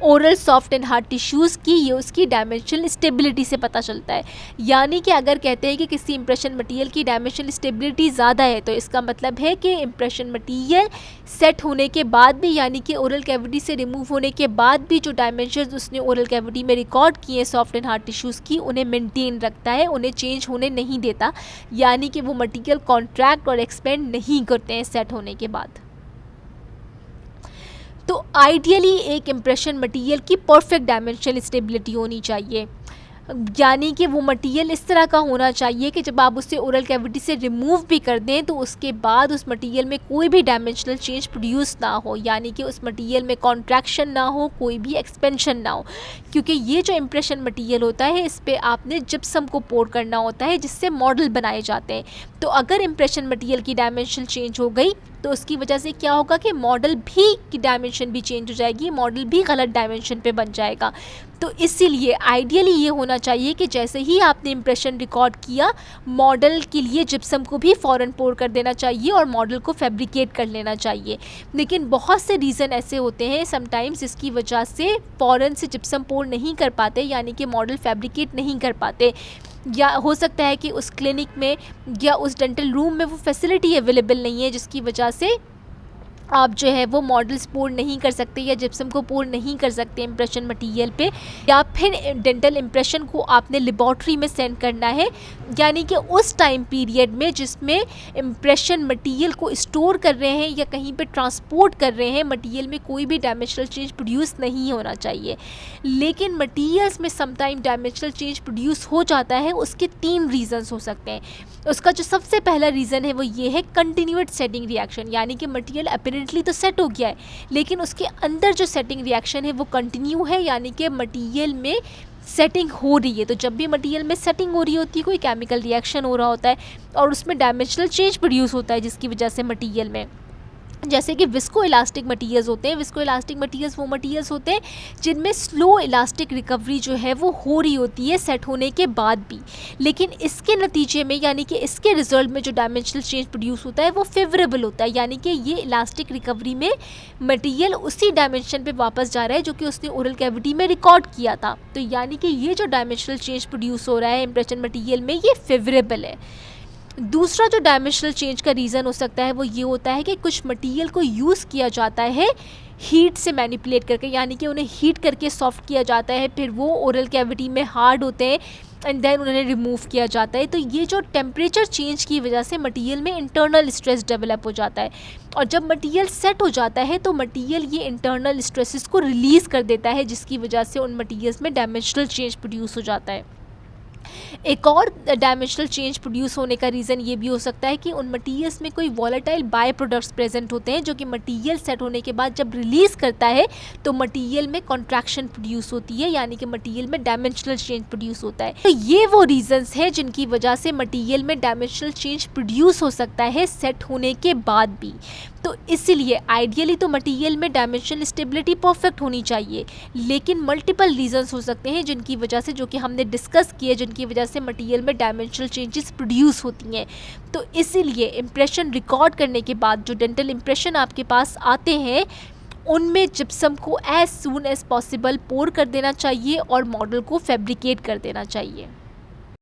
oral soft and hard tissues की, ये उसकी डायमेंशनल स्टेबिलिटी से पता चलता है। यानी कि अगर कहते हैं कि किसी इम्प्रेशन मटेरियल की डायमेंशनल स्टेबिलिटी ज़्यादा है तो इसका मतलब है कि इम्प्रेशन मटेरियल सेट होने के बाद भी, यानी कि ओरल कैविटी से रिमूव होने के बाद भी जो डायमेंशंस उसने ओरल कैविटी में रिकॉर्ड किए सॉफ्ट एंड हार्ड टिश्यूज़ की उन्हें मेंटेन रखता है, उन्हें चेंज होने नहीं देता, यानी कि वो मटेरियल कॉन्ट्रैक्ट और एक्सपेंड नहीं करते हैं सेट होने के बाद। तो आइडियली एक इम्प्रेशन मटेरियल की परफेक्ट डायमेंशनल स्टेबिलिटी होनी चाहिए, यानी कि वो मटेरियल इस तरह का होना चाहिए कि जब आप उसे ओरल कैविटी से रिमूव भी कर दें तो उसके बाद उस मटेरियल में कोई भी डायमेंशनल चेंज प्रोड्यूस ना हो, यानी कि उस मटेरियल में कॉन्ट्रैक्शन ना हो, कोई भी एक्सपेंशन ना हो। क्योंकि ये जो इम्प्रेशन मटेरियल होता है इस पर आपने जिप्सम को पोर करना होता है जिससे मॉडल बनाए जाते हैं। तो अगर इम्प्रेशन मटेरियल की डायमेंशन चेंज हो गई तो उसकी वजह से क्या होगा कि मॉडल भी की डायमेंशन भी चेंज हो जाएगी, मॉडल भी गलत डायमेंशन पे बन जाएगा। तो इसीलिए आइडियली ये होना चाहिए कि जैसे ही आपने इम्प्रेशन रिकॉर्ड किया, मॉडल के लिए जिप्सम को भी फ़ौरन पोर कर देना चाहिए और मॉडल को फैब्रिकेट कर लेना चाहिए। लेकिन बहुत से रीज़न ऐसे होते हैं समटाइम्स इसकी वजह से फ़ौरन से जिप्सम पोर नहीं कर पाते, यानी कि मॉडल फैब्रिकेट नहीं कर पाते, या हो सकता है कि उस क्लिनिक में या उस डेंटल रूम में वो फैसिलिटी अवेलेबल नहीं है, जिसकी वजह से आप जो है वो मॉडल्स पोर नहीं कर सकते या जिप्सम को पोर नहीं कर सकते इम्प्रेशन मटेरियल पे, या फिर डेंटल इम्प्रेशन को आपने लेबॉर्ट्री में सेंड करना है, यानी कि उस टाइम पीरियड में जिसमें इम्प्रेशन मटेरियल को स्टोर कर रहे हैं या कहीं पे ट्रांसपोर्ट कर रहे हैं, मटेरियल में कोई भी डायमेंशनल चेंज प्रोड्यूस नहीं होना चाहिए। लेकिन मटेरियल्स में समटाइम डायमेंशनल चेंज प्रोड्यूस हो जाता है। उसके 3 रीज़न्स हो सकते हैं। उसका जो सबसे पहला रीज़न है वो ये है कंटिन्यूड सेटिंग रिएक्शन, यानी कि मटेरियल अपरेंटली तो सेट हो गया है लेकिन उसके अंदर जो सेटिंग रिएक्शन है वो कंटिन्यू है, यानी कि मटेरियल में सेटिंग हो रही है। तो जब भी मटेरियल में सेटिंग हो रही होती है, कोई केमिकल रिएक्शन हो रहा होता है और उसमें डायमेंशनल चेंज प्रोड्यूस होता है, जिसकी वजह से मटेरियल में, जैसे कि विस्को इलास्टिक मटीरियल्स होते हैं। विस्को इलास्टिक मटीरियल्स वो मटीरियल्स होते हैं जिनमें स्लो इलास्टिक रिकवरी जो है वो हो रही होती है सेट होने के बाद भी, लेकिन इसके नतीजे में यानी कि इसके रिजल्ट में जो डायमेंशनल चेंज प्रोड्यूस होता है वो फेवरेबल होता है, यानी कि ये इलास्टिक रिकवरी में मटीरियल उसी डायमेंशन पे वापस जा रहा है जो कि उसने ओरल कैविटी में रिकॉर्ड किया था। तो यानी कि ये जो डायमेंशनल चेंज प्रोड्यूस हो रहा है इम्प्रेशन मटीरियल में, ये फेवरेबल है। दूसरा जो डायमेंशनल चेंज का रीज़न हो सकता है वो ये होता है कि कुछ मटेरियल को यूज़ किया जाता है हीट से मैनिपुलेट करके, यानी कि उन्हें हीट करके सॉफ्ट किया जाता है, फिर वो ओरल कैविटी में हार्ड होते हैं एंड देन उन्हें रिमूव किया जाता है। तो ये जो टेम्परेचर चेंज की वजह से मटेरियल में इंटरनल स्ट्रेस डेवलप हो जाता है, और जब मटेरियल सेट हो जाता है तो मटेरियल ये इंटरनल स्ट्रेसेस को रिलीज़ कर देता है, जिसकी वजह से उन मटेरियल्स में डायमेंशनल चेंज प्रोड्यूस हो जाता है। एक और डायमेंशनल चेंज प्रोड्यूस होने का रीज़न ये भी हो सकता है कि उन मटीरियल्स में कोई वॉलेटाइल बाय प्रोडक्ट्स प्रेजेंट होते हैं, जो कि मटीरियल सेट होने के बाद जब रिलीज़ करता है तो मटीरियल में कॉन्ट्रैक्शन प्रोड्यूस होती है, यानी कि मटीरियल में डायमेंशनल चेंज प्रोड्यूस होता है। तो ये वो रीजंस हैं जिनकी वजह से मटीरियल में डायमेंशनल चेंज प्रोड्यूस हो सकता है सेट होने के बाद भी। तो इसीलिए आइडियली तो मटेरियल में डायमेंशनल स्टेबिलिटी परफेक्ट होनी चाहिए, लेकिन मल्टीपल रीजंस हो सकते हैं जिनकी वजह से, जो कि हमने डिस्कस किए, जिनकी वजह से मटेरियल में डायमेंशनल चेंजेस प्रोड्यूस होती हैं। तो इसीलिए इम्प्रेशन रिकॉर्ड करने के बाद जो डेंटल इम्प्रेशन आपके पास आते हैं उनमें जिप्सम को एज सून एज पॉसिबल पोर कर देना चाहिए और मॉडल को फैब्रिकेट कर देना चाहिए।